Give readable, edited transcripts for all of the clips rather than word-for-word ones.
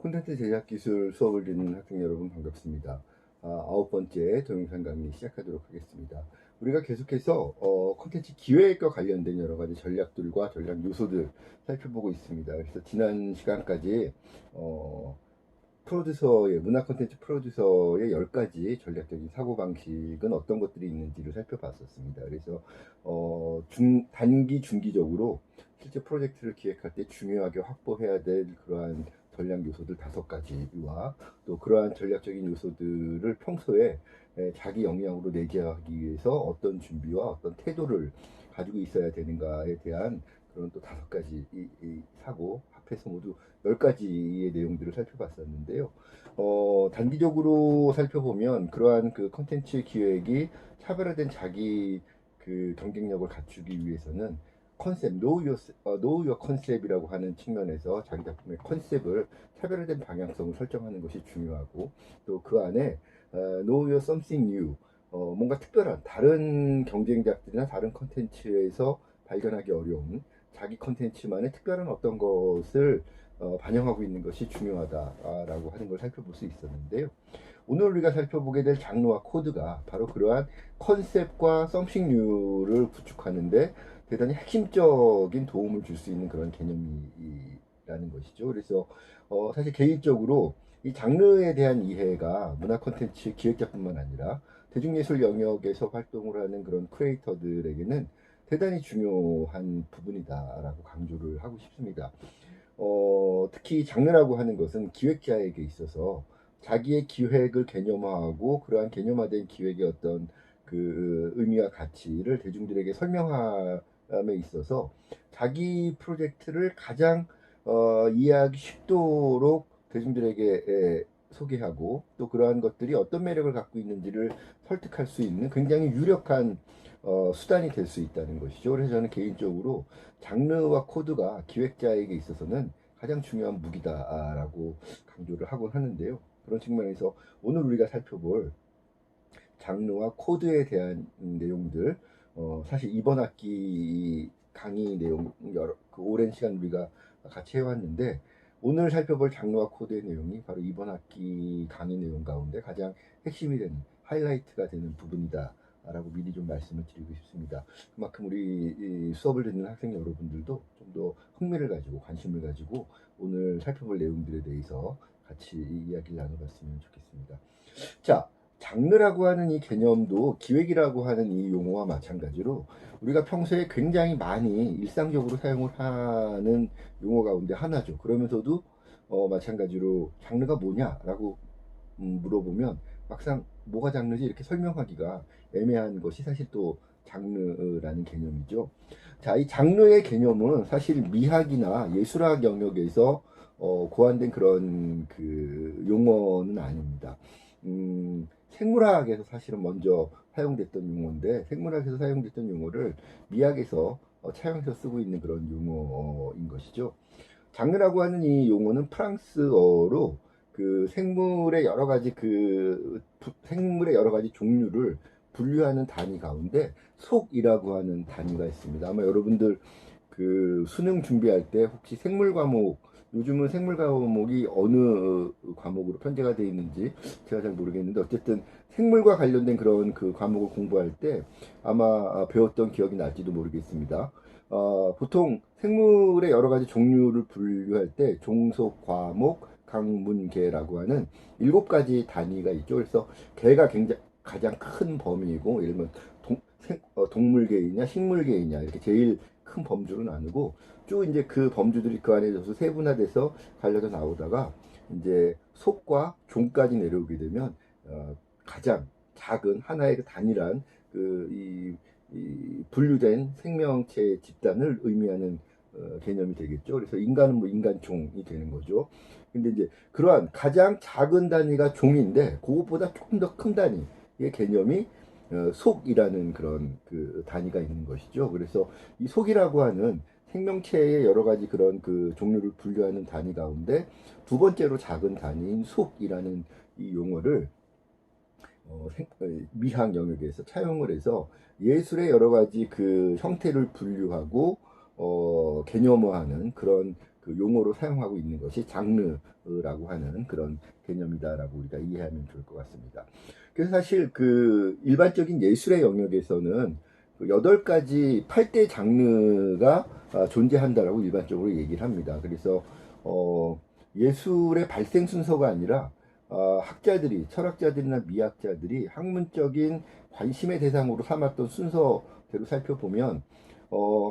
콘텐츠 제작 기술 수업을 듣는 학생 여러분 반갑습니다. 9번째 동영상 강의 시작하도록 하겠습니다. 우리가 계속해서 콘텐츠 기획과 관련된 여러 가지 전략들과 전략 요소들 살펴보고 있습니다. 그래서 지난 시간까지 문화 콘텐츠 프로듀서의 10가지 전략적인 사고방식은 어떤 것들이 있는지를 살펴봤었습니다. 그래서 단기, 중기적으로 실제 프로젝트를 기획할 때 중요하게 확보해야 될 그러한 전략 요소들 5가지와 또 그러한 전략적인 요소들을 평소에 자기 역량으로 내재하기 위해서 어떤 준비와 어떤 태도를 가지고 있어야 되는가에 대한 그런 또 5가지 이 사고 합해서 모두 10가지의 내용들을 살펴봤었는데요. 단기적으로 살펴보면 그러한 그 컨텐츠 기획이 차별화된 자기 그 경쟁력을 갖추기 위해서는 컨셉, know your concep이라고 하는 측면에서 자기 작품의 컨셉을 차별화된 방향성을 설정하는 것이 중요하고, 또 그 안에 know your something new, 뭔가 특별한 다른 경쟁작들이나 다른 컨텐츠에서 발견하기 어려운 자기 컨텐츠만의 특별한 어떤 것을 반영하고 있는 것이 중요하다라고 하는 걸 살펴볼 수 있었는데요. 오늘 우리가 살펴보게 될 장르와 코드가 바로 그러한 컨셉과 something new를 구축하는데 대단히 핵심적인 도움을 줄 수 있는 그런 개념이라는 것이죠. 그래서 사실 개인적으로 이 장르에 대한 이해가 문화 콘텐츠 기획자뿐만 아니라 대중예술 영역에서 활동을 하는 그런 크리에이터들에게는 대단히 중요한 부분이다라고 강조를 하고 싶습니다. 특히 장르라고 하는 것은 기획자에게 있어서 자기의 기획을 개념화하고 그러한 개념화된 기획의 어떤 그 의미와 가치를 대중들에게 설명함에 있어서 자기 프로젝트를 가장 이해하기 쉽도록 대중들에게 소개하고 또 그러한 것들이 어떤 매력을 갖고 있는지를 설득할 수 있는 굉장히 유력한 수단이 될 수 있다는 것이죠. 그래서 저는 개인적으로 장르와 코드가 기획자에게 있어서는 가장 중요한 무기다라고 강조를 하곤 하는데요. 그런 측면에서 오늘 우리가 살펴볼 장르와 코드에 대한 내용들, 사실 이번 학기 강의 내용 그 오랜 시간 우리가 같이 해왔는데, 오늘 살펴볼 장르와 코드의 내용이 바로 이번 학기 강의 내용 가운데 가장 핵심이 되는 하이라이트가 되는 부분이다 라고 미리 좀 말씀을 드리고 싶습니다. 그만큼 우리 수업을 듣는 학생 여러분들도 좀 더 흥미를 가지고 관심을 가지고 오늘 살펴볼 내용들에 대해서 같이 이야기를 나눠봤으면 좋겠습니다. 자, 장르라고 하는 이 개념도 기획이라고 하는 이 용어와 마찬가지로 우리가 평소에 굉장히 많이 일상적으로 사용을 하는 용어 가운데 하나죠. 그러면서도 마찬가지로 장르가 뭐냐라고 물어보면 막상 뭐가 장르지 이렇게 설명하기가 애매한 것이 사실 또 장르라는 개념이죠. 자, 이 장르의 개념은 사실 미학이나 예술학 영역에서 고안된 그런 그 용어는 아닙니다. 생물학에서 사실은 먼저 사용됐던 용어인데, 생물학에서 사용됐던 용어를 미학에서 차용해서 쓰고 있는 그런 용어인 것이죠. 장르라고 하는 이 용어는 프랑스어로 그 생물의 여러 가지 생물의 여러 가지 종류를 분류하는 단위 가운데 속이라고 하는 단위가 있습니다. 아마 여러분들 그 수능 준비할 때 혹시 생물 과목, 요즘은 생물 과목이 어느 과목으로 편제가 되어 있는지 제가 잘 모르겠는데, 어쨌든 생물과 관련된 그런 그 과목을 공부할 때 아마 배웠던 기억이 날지도 모르겠습니다. 보통 생물의 여러 가지 종류를 분류할 때 종속, 과목, 강문계라고 하는 7가지 단위가 있죠. 그래서 개가 굉장히 가장 큰 범위이고, 예를 들면 동물계이냐 식물계이냐 이렇게 제일 큰 범주로 나누고, 쭉 이제 그 범주들이 그 안에 서 세분화돼서 갈려져 나오다가 이제 속과 종까지 내려오게 되면 가장 작은 하나의 그 단일한 이 분류된 생명체 집단을 의미하는 개념이 되겠죠. 그래서 인간은 뭐 인간종이 되는 거죠. 근데 이제 그러한 가장 작은 단위가 종인데 그것보다 조금 더 큰 단위의 개념이 속이라는 그런 그 단위가 있는 것이죠. 그래서 이 속이라고 하는 생명체의 여러 가지 그런 그 종류를 분류하는 단위 가운데 2번째로 작은 단위인 속이라는 이 용어를 미학 영역에서 차용을 해서 예술의 여러 가지 그 형태를 분류하고 개념화하는 그런 그 용어로 사용하고 있는 것이 장르라고 하는 그런 개념이다라고 우리가 이해하면 좋을 것 같습니다. 그래서 사실 그 일반적인 예술의 영역에서는 그 8가지 8대 장르가 존재한다라고 일반적으로 얘기를 합니다. 그래서 예술의 발생 순서가 아니라 학자들이, 철학자들이나 미학자들이 학문적인 관심의 대상으로 삼았던 순서대로 살펴보면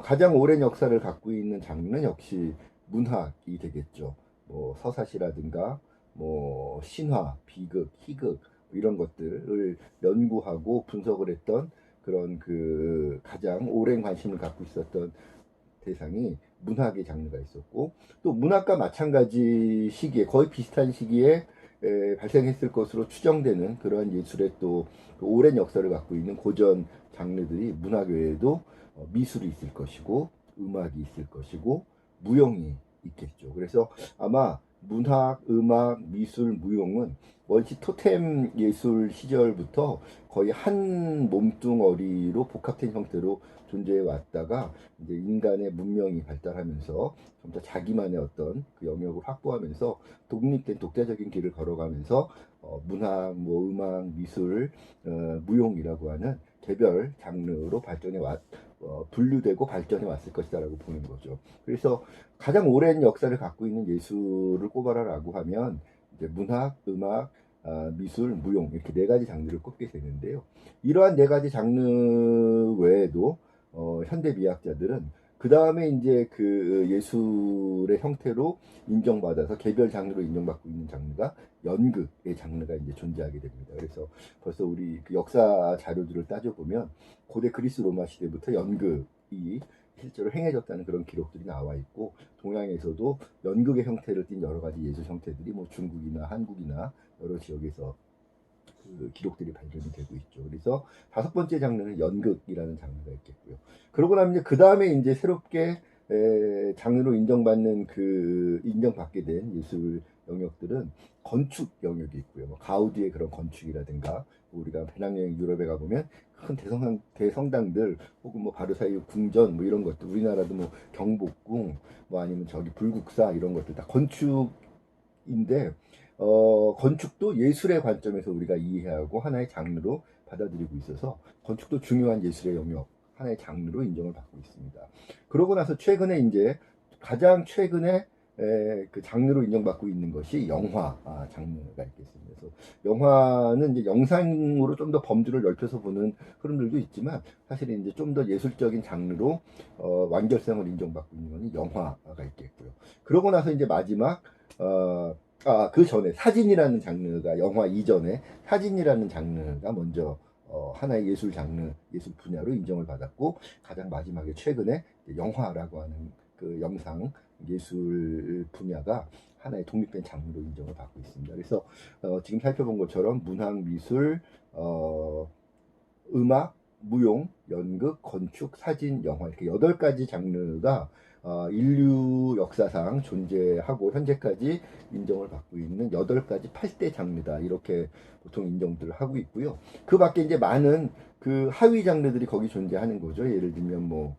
가장 오랜 역사를 갖고 있는 장르는 역시 문학이 되겠죠. 뭐 서사시라든가 뭐 신화, 비극, 희극 이런 것들을 연구하고 분석을 했던 그런 그 가장 오랜 관심을 갖고 있었던 대상이 문학의 장르가 있었고, 또 문학과 마찬가지 시기에 거의 비슷한 시기에 발생했을 것으로 추정되는 그러한 예술의 또 오랜 역사를 갖고 있는 고전 장르들이 문학 외에도 미술이 있을 것이고 음악이 있을 것이고 무용이 있겠죠. 그래서 아마 문학, 음악, 미술, 무용은 원시 토템 예술 시절부터 거의 한 몸뚱어리로 복합된 형태로 존재해 왔다가 이제 인간의 문명이 발달하면서 점차 자기만의 어떤 그 영역을 확보하면서 독립된 독자적인 길을 걸어가면서 문학, 뭐 음악, 미술, 무용이라고 하는 개별 장르로 발전해 분류되고 발전해 왔을 것이다라고 보는 거죠. 그래서 가장 오랜 역사를 갖고 있는 예술을 꼽아라라고 하면 이제 문학, 음악, 미술, 무용 이렇게 4가지 장르를 꼽게 되는데요. 이러한 4가지 장르 외에도 현대 미학자들은 그 다음에 이제 그 예술의 형태로 인정받아서 개별 장르로 인정받고 있는 장르가 연극의 장르가 이제 존재하게 됩니다. 그래서 벌써 우리 그 역사 자료들을 따져보면 고대 그리스 로마 시대부터 연극이 실제로 행해졌다는 그런 기록들이 나와 있고, 동양에서도 연극의 형태를 띤 여러 가지 예술 형태들이 뭐 중국이나 한국이나 여러 지역에서 그 기록들이 발견이 되고 있죠. 그래서 5번째 장르는 연극이라는 장르가 있겠고요. 그러고 나면 이제 그 다음에 이제 새롭게 장르로 인정받게 된 예술 영역들은 건축 영역이 있고요. 뭐 가우디의 그런 건축이라든가, 우리가 배낭여행 유럽에 가보면 큰 대성당들 혹은 뭐 바르사유 궁전 뭐 이런 것들, 우리나라도 뭐 경복궁 뭐 아니면 저기 불국사 이런 것들 다 건축인데, 건축도 예술의 관점에서 우리가 이해하고 하나의 장르로 받아들이고 있어서 건축도 중요한 예술의 영역, 하나의 장르로 인정을 받고 있습니다. 그러고 나서 최근에 이제 가장 최근에 그 장르로 인정받고 있는 것이 영화 장르가 있겠습니다. 그래서 영화는 이제 영상으로 좀 더 범주를 넓혀서 보는 흐름들도 있지만, 사실은 이제 좀 더 예술적인 장르로 완결성을 인정받고 있는 것이 영화가 있겠고요. 그러고 나서 이제 마지막 그 전에 사진이라는 장르가, 영화 이전에 사진이라는 장르가 먼저 하나의 예술 장르, 예술 분야로 인정을 받았고, 가장 마지막에 최근에 영화라고 하는 그 영상 예술 분야가 하나의 독립된 장르로 인정을 받고 있습니다. 그래서 지금 살펴본 것처럼 문학, 미술, 음악, 무용, 연극, 건축, 사진, 영화 이렇게 8가지 장르가 인류 역사상 존재하고 현재까지 인정을 받고 있는 8가지 8대 장르다, 이렇게 보통 인정들을 하고 있고요. 그 밖에 이제 많은 그 하위 장르들이 거기 존재하는 거죠. 예를 들면 뭐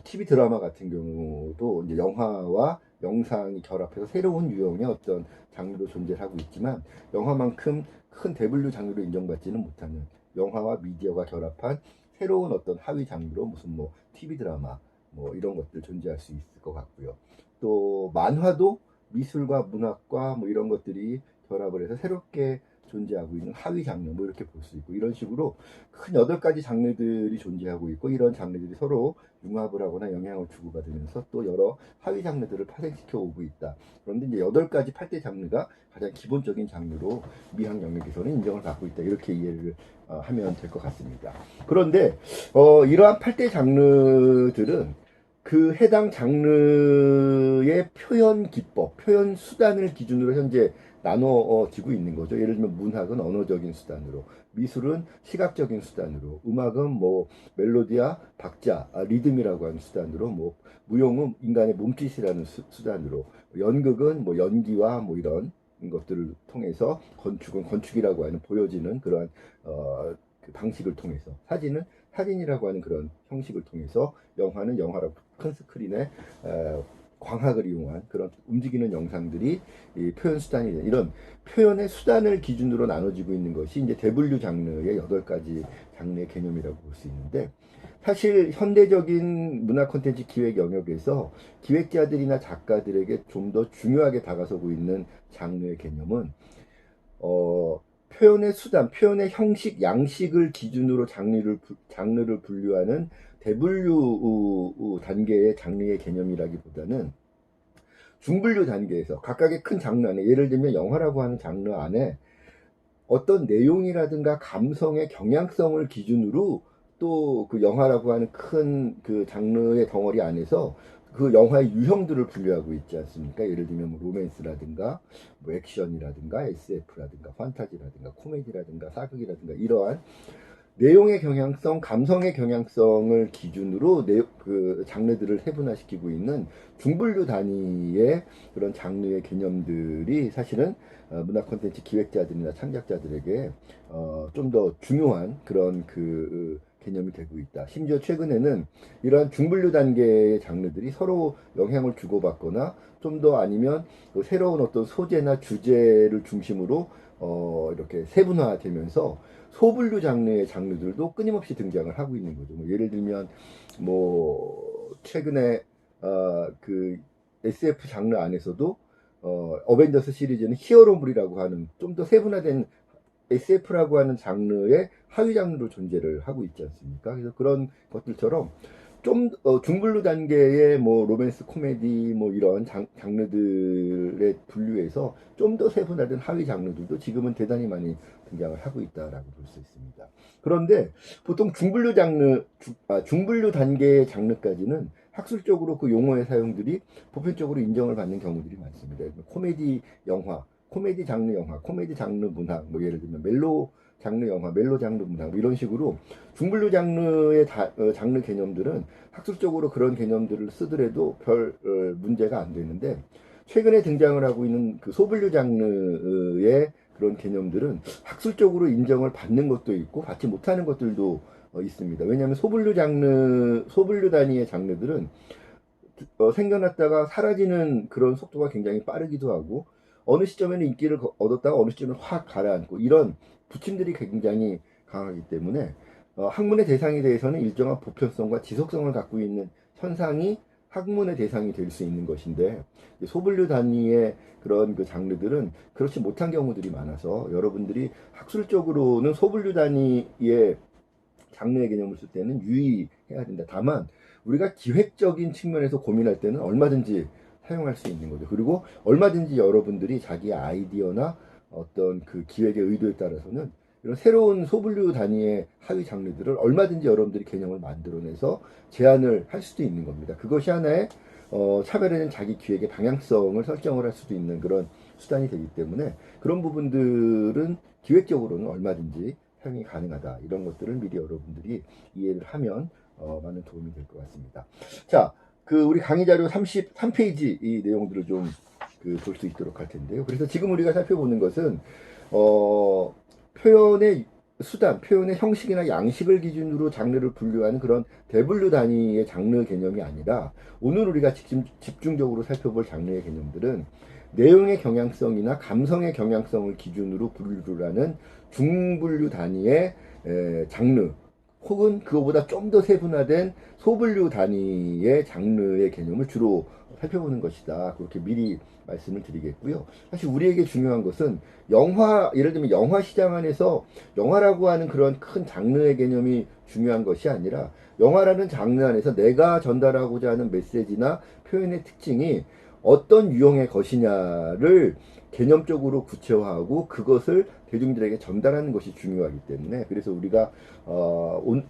TV 드라마 같은 경우도 이제 영화와 영상이 결합해서 새로운 유형의 어떤 장르로 존재하고 있지만, 영화만큼 큰 대분류 장르로 인정받지는 못하는 영화와 미디어가 결합한 새로운 어떤 하위 장르로 무슨 뭐 TV 드라마 뭐 이런 것들 존재할 수 있을 것 같고요. 또 만화도 미술과 문학과 뭐 이런 것들이 결합을 해서 새롭게 존재하고 있는 하위 장르 뭐 이렇게 볼 수 있고, 이런 식으로 큰 8가지 장르들이 존재하고 있고, 이런 장르들이 서로 융합을 하거나 영향을 주고받으면서 또 여러 하위 장르들을 파생시켜 오고 있다. 그런데 이제 8가지 8대 장르가 가장 기본적인 장르로 미학 영역에서는 인정을 받고 있다, 이렇게 이해를 하면 될 것 같습니다. 그런데 이러한 8대 장르들은 그 해당 장르의 표현 기법, 표현 수단을 기준으로 현재 나눠지고 있는 거죠. 예를 들면 문학은 언어적인 수단으로, 미술은 시각적인 수단으로, 음악은 뭐 멜로디와 박자, 리듬이라고 하는 수단으로, 뭐 무용은 인간의 몸짓이라는 수단으로, 연극은 뭐 연기와 뭐 이런 것들을 통해서, 건축은 건축이라고 하는 보여지는 그러한 그 방식을 통해서, 사진은 사진이라고 하는 그런 형식을 통해서, 영화는 영화라고 큰 스크린에 광학을 이용한 그런 움직이는 영상들이 이 표현 수단이 이런 표현의 수단을 기준으로 나눠지고 있는 것이 이제 대분류 장르의 8가지 장르의 개념이라고 볼 수 있는데, 사실 현대적인 문화 콘텐츠 기획 영역에서 기획자들이나 작가들에게 좀 더 중요하게 다가서고 있는 장르의 개념은 표현의 수단, 표현의 형식, 양식을 기준으로 장르를 분류하는 대분류 단계의 장르의 개념이라기보다는 중분류 단계에서 각각의 큰 장르 안에, 예를 들면 영화라고 하는 장르 안에 어떤 내용이라든가 감성의 경향성을 기준으로 또 그 영화라고 하는 큰 그 장르의 덩어리 안에서 그 영화의 유형들을 분류하고 있지 않습니까? 예를 들면 뭐 로맨스라든가 뭐 액션이라든가 SF라든가 판타지라든가 코미디라든가 사극이라든가 이러한 내용의 경향성, 감성의 경향성을 기준으로 그 장르들을 세분화시키고 있는 중분류 단위의 그런 장르의 개념들이 사실은 문화 콘텐츠 기획자들이나 창작자들에게 좀 더 중요한 그런 그 개념이 되고 있다. 심지어 최근에는 이러한 중분류 단계의 장르들이 서로 영향을 주고받거나 좀 더 아니면 그 새로운 어떤 소재나 주제를 중심으로 이렇게 세분화되면서 소분류 장르의 장르들도 끊임없이 등장을 하고 있는 거죠. 뭐 예를 들면 뭐 최근에 그 SF 장르 안에서도 어벤져스 시리즈는 히어로물이라고 하는 좀 더 세분화된 SF라고 하는 장르의 하위 장르로 존재를 하고 있지 않습니까? 그래서 그런 것들처럼 좀 중분류 단계의 뭐 로맨스 코미디 뭐 이런 장르들의 분류에서 좀 더 세분화된 하위 장르들도 지금은 대단히 많이 등장을 하고 있다라고 볼 수 있습니다. 그런데 보통 중분류 단계의 장르까지는 학술적으로 그 용어의 사용들이 보편적으로 인정을 받는 경우들이 많습니다. 코미디 영화, 코미디 장르 영화, 코미디 장르 문학, 뭐 예를 들면 멜로 장르 영화, 멜로 장르 문학 뭐 이런 식으로 중분류 장르의 장르 개념들은 학술적으로 그런 개념들을 쓰더라도 별 문제가 안 되는데, 최근에 등장을 하고 있는 그 소분류 장르의 그런 개념들은 학술적으로 인정을 받는 것도 있고 받지 못하는 것들도 있습니다. 왜냐하면 소분류 단위의 장르들은 생겨났다가 사라지는 그런 속도가 굉장히 빠르기도 하고, 어느 시점에는 인기를 얻었다가 어느 시점에 확 가라앉고 이런 부침들이 굉장히 강하기 때문에 학문의 대상에 대해서는 일정한 보편성과 지속성을 갖고 있는 현상이 학문의 대상이 될 수 있는 것인데, 소분류 단위의 그런 그 장르들은 그렇지 못한 경우들이 많아서 여러분들이 학술적으로는 소분류 단위의 장르의 개념을 쓸 때는 유의해야 된다. 다만 우리가 기획적인 측면에서 고민할 때는 얼마든지 사용할 수 있는 거죠. 그리고 얼마든지 여러분들이 자기 아이디어나 어떤 그 기획의 의도에 따라서는 이런 새로운 소분류 단위의 하위 장르들을 얼마든지 여러분들이 개념을 만들어내서 제안을 할 수도 있는 겁니다. 그것이 하나의 차별화된 자기 기획의 방향성을 설정을 할 수도 있는 그런 수단이 되기 때문에 그런 부분들은 기획적으로는 얼마든지 사용이 가능하다. 이런 것들을 미리 여러분들이 이해를 하면 많은 도움이 될 것 같습니다. 자, 그 우리 강의 자료 33페이지 이 내용들을 좀 볼 수 있도록 할 텐데요. 그래서 지금 우리가 살펴보는 것은 표현의 수단, 표현의 형식이나 양식을 기준으로 장르를 분류하는 그런 대분류 단위의 장르 개념이 아니라, 오늘 우리가 집중적으로 살펴볼 장르의 개념들은 내용의 경향성이나 감성의 경향성을 기준으로 분류를 하는 중분류 단위의 장르, 혹은 그거보다 좀 더 세분화된 소분류 단위의 장르의 개념을 주로 살펴보는 것이다. 그렇게 미리 말씀을 드리겠고요. 사실 우리에게 중요한 것은 예를 들면 영화 시장 안에서 영화라고 하는 그런 큰 장르의 개념이 중요한 것이 아니라, 영화라는 장르 안에서 내가 전달하고자 하는 메시지나 표현의 특징이 어떤 유형의 것이냐를 개념적으로 구체화하고 그것을 대중들에게 전달하는 것이 중요하기 때문에, 그래서 우리가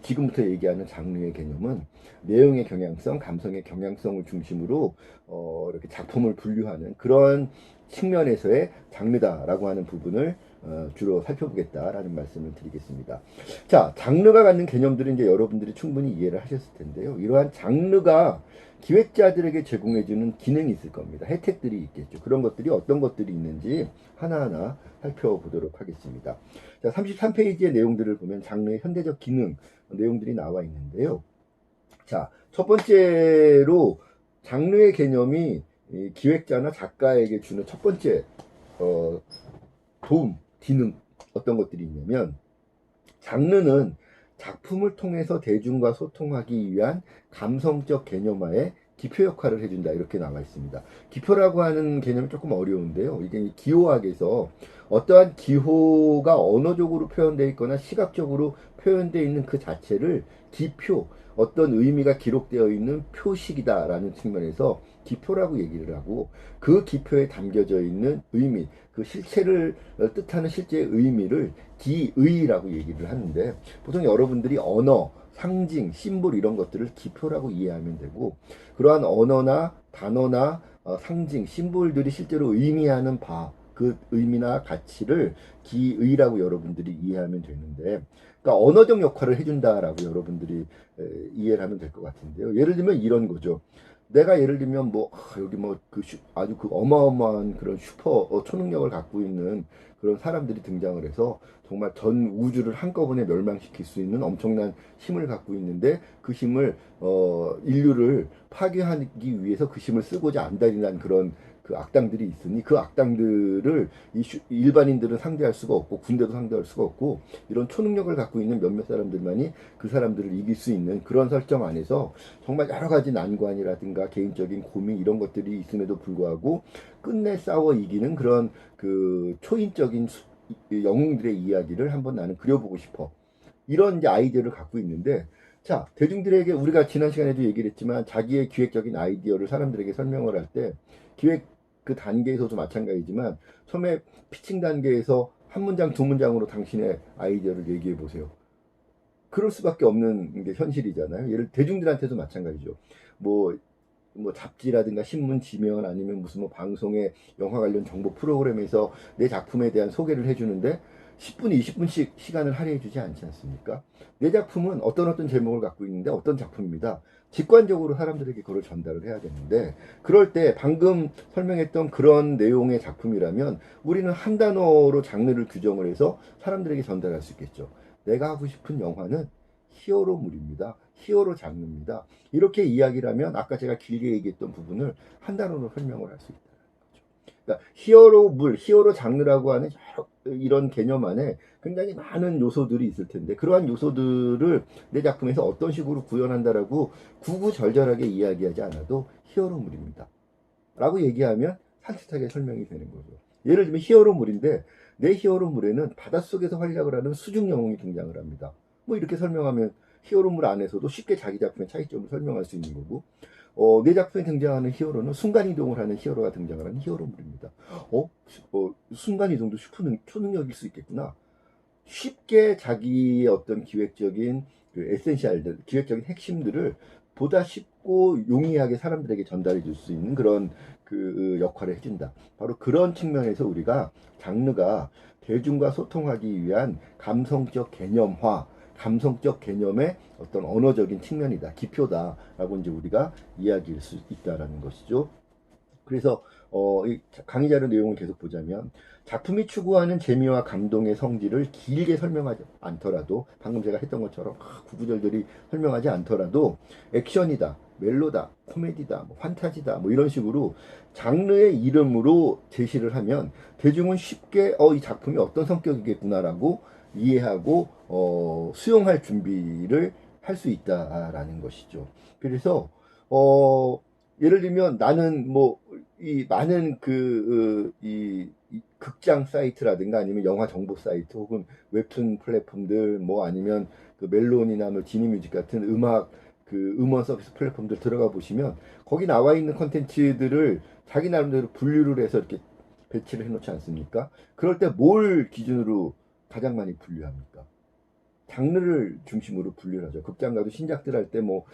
지금부터 얘기하는 장르의 개념은 내용의 경향성, 감성의 경향성을 중심으로 이렇게 작품을 분류하는 그런 측면에서의 장르다라고 하는 부분을 주로 살펴보겠다라는 말씀을 드리겠습니다. 자, 장르가 갖는 개념들은 이제 여러분들이 충분히 이해를 하셨을 텐데요. 이러한 장르가 기획자들에게 제공해주는 기능이 있을 겁니다. 혜택들이 있겠죠. 그런 것들이 어떤 것들이 있는지 하나하나 살펴보도록 하겠습니다. 자, 33페이지의 내용들을 보면 장르의 현대적 기능 내용들이 나와 있는데요. 자, 첫 번째로 장르의 개념이 이 기획자나 작가에게 주는 첫 번째 도움, 기능 어떤 것들이 있냐면 장르는 작품을 통해서 대중과 소통하기 위한 감성적 개념화의 기표 역할을 해준다 이렇게 나와 있습니다. 기표라고 하는 개념이 조금 어려운데요. 이게 기호학에서 어떠한 기호가 언어적으로 표현되어 있거나 시각적으로 표현되어 있는 그 자체를 기표, 어떤 의미가 기록되어 있는 표식이다라는 측면에서 기표라고 얘기를 하고 그 기표에 담겨져 있는 의미, 그 실체를 뜻하는 실제의 의미를 기의라고 얘기를 하는데 보통 여러분들이 언어, 상징, 심볼 이런 것들을 기표라고 이해하면 되고 그러한 언어나 단어나 상징, 심볼들이 실제로 의미하는 바, 그 의미나 가치를 기의라고 여러분들이 이해하면 되는데 그러니까 언어적 역할을 해준다라고 여러분들이 이해를 하면 될 것 같은데요. 예를 들면 이런 거죠. 내가 예를 들면 뭐 여기 뭐 그 아주 그 어마어마한 그런 슈퍼 초능력을 갖고 있는 그런 사람들이 등장을 해서 정말 전 우주를 한꺼번에 멸망시킬 수 있는 엄청난 힘을 갖고 있는데 그 힘을 인류를 파괴하기 위해서 그 힘을 쓰고자 안달이난 그런 그 악당들이 있으니 그 악당들을 일반인들은 상대할 수가 없고 군대도 상대할 수가 없고 이런 초능력을 갖고 있는 몇몇 사람들만이 그 사람들을 이길 수 있는 그런 설정 안에서 정말 여러 가지 난관이라든가 개인적인 고민 이런 것들이 있음에도 불구하고 끝내 싸워 이기는 그런 그 초인적인 영웅들의 이야기를 한번 나는 그려보고 싶어. 이런 이제 아이디어를 갖고 있는데 자, 대중들에게 우리가 지난 시간에도 얘기를 했지만 자기의 기획적인 아이디어를 사람들에게 설명을 할 때 기획 그 단계에서도 마찬가지지만 처음에 피칭 단계에서 한 문장 두 문장으로 당신의 아이디어를 얘기해 보세요. 그럴 수밖에 없는 게 현실이잖아요. 예를 대중들한테도 마찬가지죠. 뭐 잡지라든가 신문 지면 아니면 무슨 뭐 방송에 영화 관련 정보 프로그램에서 내 작품에 대한 소개를 해주는데 10분, 20분씩 시간을 할애해 주지 않지 않습니까? 내 작품은 어떤 제목을 갖고 있는데 어떤 작품입니다. 직관적으로 사람들에게 그걸 전달을 해야 되는데 그럴 때 방금 설명했던 그런 내용의 작품이라면 우리는 한 단어로 장르를 규정을 해서 사람들에게 전달할 수 있겠죠. 내가 하고 싶은 영화는 히어로물입니다. 히어로 장르입니다. 이렇게 이야기를 하면 아까 제가 길게 얘기했던 부분을 한 단어로 설명을 할 수 있다는 거죠. 그러니까 히어로물, 히어로 장르라고 하는 이런 개념 안에 굉장히 많은 요소들이 있을 텐데 그러한 요소들을 내 작품에서 어떤 식으로 구현한다라고 구구절절하게 이야기하지 않아도 히어로물입니다. 라고 얘기하면 산뜻하게 설명이 되는 거죠. 예를 들면 히어로물인데 내 히어로물에는 바닷속에서 활약을 하는 수중 영웅이 등장을 합니다. 뭐 이렇게 설명하면 히어로물 안에서도 쉽게 자기 작품의 차이점을 설명할 수 있는 거고 내 작품에 등장하는 히어로는 순간이동을 하는 히어로가 등장을 하는 히어로물입니다. 순간이동도 초능력일 수 있겠구나. 쉽게 자기의 어떤 기획적인 그 에센셜들, 기획적인 핵심들을 보다 쉽고 용이하게 사람들에게 전달해 줄 수 있는 그런 그 역할을 해준다. 바로 그런 측면에서 우리가 장르가 대중과 소통하기 위한 감성적 개념화, 감성적 개념의 어떤 언어적인 측면이다, 기표다라고 이제 우리가 이야기할 수 있다라는 것이죠. 그래서 이 강의 자료 내용을 계속 보자면 작품이 추구하는 재미와 감동의 성질을 길게 설명하지 않더라도 방금 제가 했던 것처럼 구구절절히 설명하지 않더라도 액션이다, 멜로다, 코미디다, 뭐 판타지다 뭐 이런 식으로 장르의 이름으로 제시를 하면 대중은 쉽게 이 작품이 어떤 성격이겠구나라고 이해하고 수용할 준비를 할 수 있다라는 것이죠. 그래서 예를 들면 나는 뭐 이 많은 이 극장 사이트라든가 아니면 영화 정보 사이트 혹은 웹툰 플랫폼들 뭐 아니면 그 멜론이나 뭐 지니뮤직 같은 음악 그 음원 서비스 플랫폼들 들어가 보시면 거기 나와 있는 컨텐츠들을 자기 나름대로 분류를 해서 이렇게 배치를 해놓지 않습니까? 그럴 때 뭘 기준으로 가장 많이 분류합니까? 장르를 중심으로 분류를 하죠. 극장 가도 신작들 할 때 뭐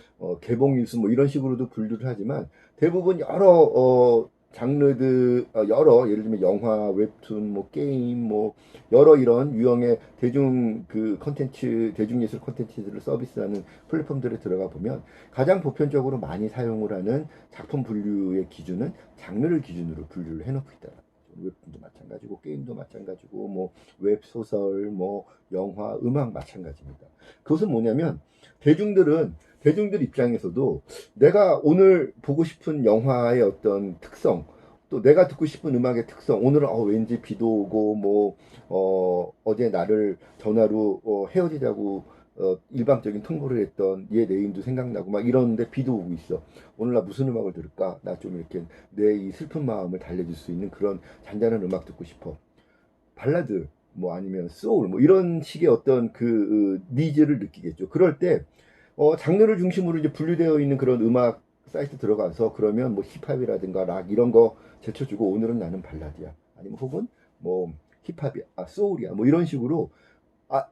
개봉 일수 뭐 이런 식으로도 분류를 하지만 대부분 여러 장르들 여러 예를 들면 영화, 웹툰, 뭐 게임, 뭐 여러 이런 유형의 대중 그 컨텐츠, 대중예술 컨텐츠들을 서비스하는 플랫폼들에 들어가 보면 가장 보편적으로 많이 사용을 하는 작품 분류의 기준은 장르를 기준으로 분류를 해놓고 있다. 웹툰도 마찬가지고 게임도 마찬가지고 뭐 웹소설 뭐 영화 음악 마찬가지입니다. 그것은 뭐냐면 대중들은 대중들 입장에서도 내가 오늘 보고 싶은 영화의 어떤 특성, 또 내가 듣고 싶은 음악의 특성, 오늘은 왠지 비도 오고 어제 나를 전화로 헤어지자고 일방적인 통보를 했던 얘 네임도 생각나고 막 이러는데 비도 오고 있어. 오늘 나 무슨 음악을 들을까? 나 좀 이렇게 내 이 슬픈 마음을 달래줄 수 있는 그런 잔잔한 음악 듣고 싶어. 발라드 뭐 아니면 소울 뭐 이런 식의 어떤 그 니즈를 느끼겠죠. 그럴 때 장르를 중심으로 이제 분류되어 있는 그런 음악 사이트 들어가서 그러면 뭐 힙합이라든가 락 이런 거 제쳐주고 오늘은 나는 발라드야. 아니면 혹은 뭐 힙합이야, 소울이야, 뭐 이런 식으로 아,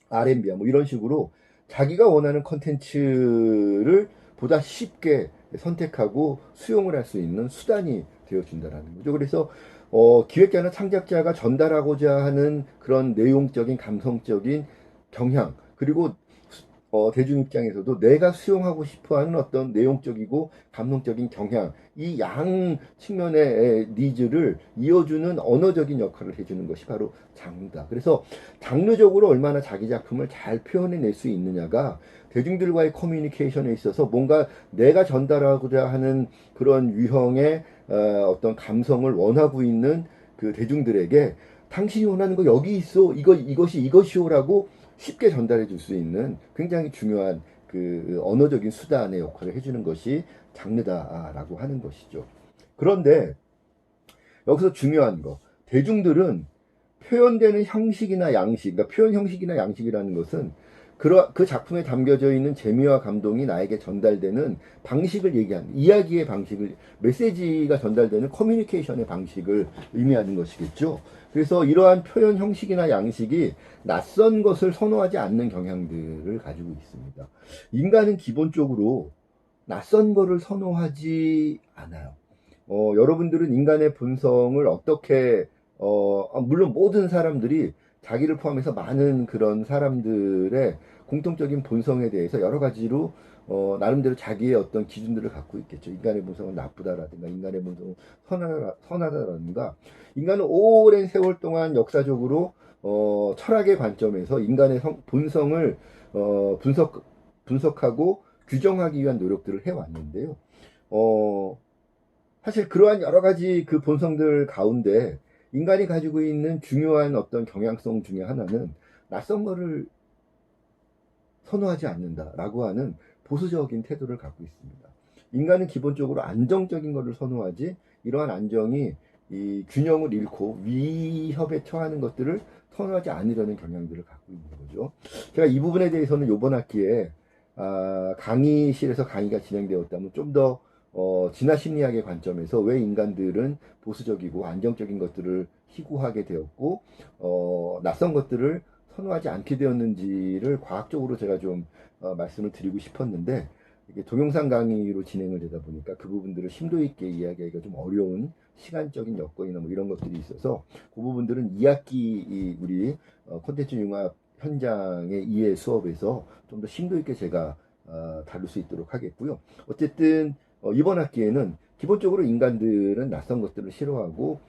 R&B야, 뭐 이런 식으로 자기가 원하는 컨텐츠를 보다 쉽게 선택하고 수용을 할 수 있는 수단이 되어준다라는 거죠. 그래서 기획자나 창작자가 전달하고자 하는 그런 내용적인 감성적인 경향 그리고 대중 입장에서도 내가 수용하고 싶어하는 어떤 내용적이고 감성적인 경향 이 양 측면의 니즈를 이어주는 언어적인 역할을 해주는 것이 바로 장르다. 그래서 장르적으로 얼마나 자기 작품을 잘 표현해낼 수 있느냐가 대중들과의 커뮤니케이션에 있어서 뭔가 내가 전달하고자 하는 그런 유형의 어떤 감성을 원하고 있는 그 대중들에게 당신이 원하는 거 여기 있어 이것이 이것이오라고 쉽게 전달해 줄 수 있는 굉장히 중요한 그 언어적인 수단의 역할을 해주는 것이 장르다라고 하는 것이죠. 그런데 여기서 중요한 거, 대중들은 표현되는 형식이나 양식, 그러니까 표현 형식이나 양식이라는 것은 그 작품에 담겨져 있는 재미와 감동이 나에게 전달되는 방식을 얘기하는, 이야기의 방식을, 메시지가 전달되는 커뮤니케이션의 방식을 의미하는 것이겠죠. 그래서 이러한 표현 형식이나 양식이 낯선 것을 선호하지 않는 경향들을 가지고 있습니다. 인간은 기본적으로 낯선 거를 선호하지 않아요. 여러분들은 인간의 본성을 어떻게 물론 모든 사람들이 자기를 포함해서 많은 그런 사람들의 공통적인 본성에 대해서 여러 가지로 나름대로 자기의 어떤 기준들을 갖고 있겠죠. 인간의 본성은 나쁘다라든가 인간의 본성은 선하다라든가 인간은 오랜 세월 동안 역사적으로 철학의 관점에서 인간의 본성을 분석하고 규정하기 위한 노력들을 해왔는데요. 어, 사실 그러한 여러 가지 그 본성들 가운데 인간이 가지고 있는 중요한 어떤 경향성 중에 하나는 낯선 거를 선호하지 않는다라고 하는 보수적인 태도를 갖고 있습니다. 인간은 기본적으로 안정적인 것을 선호하지 이러한 안정이 이 균형을 잃고 위협에 처하는 것들을 선호하지 않으려는 경향들을 갖고 있는 거죠. 제가 이 부분에 대해서는 이번 학기에 강의실에서 강의가 진행되었다면 좀 더 진화 심리학의 관점에서 왜 인간들은 보수적이고 안정적인 것들을 희구하게 되었고 낯선 것들을 선호하지 않게 되었는지를 과학적으로 제가 좀 말씀을 드리고 싶었는데 이게 동영상 강의로 진행을 되다 보니까 그 부분들을 심도 있게 이야기하기가 좀 어려운 시간적인 여건이나 뭐 이런 것들이 있어서 그 부분들은 2학기 우리 콘텐츠 융합 현장의 이해 수업에서 좀 더 심도 있게 제가 다룰 수 있도록 하겠고요. 어쨌든 이번 학기에는 기본적으로 인간들은 낯선 것들을 싫어하고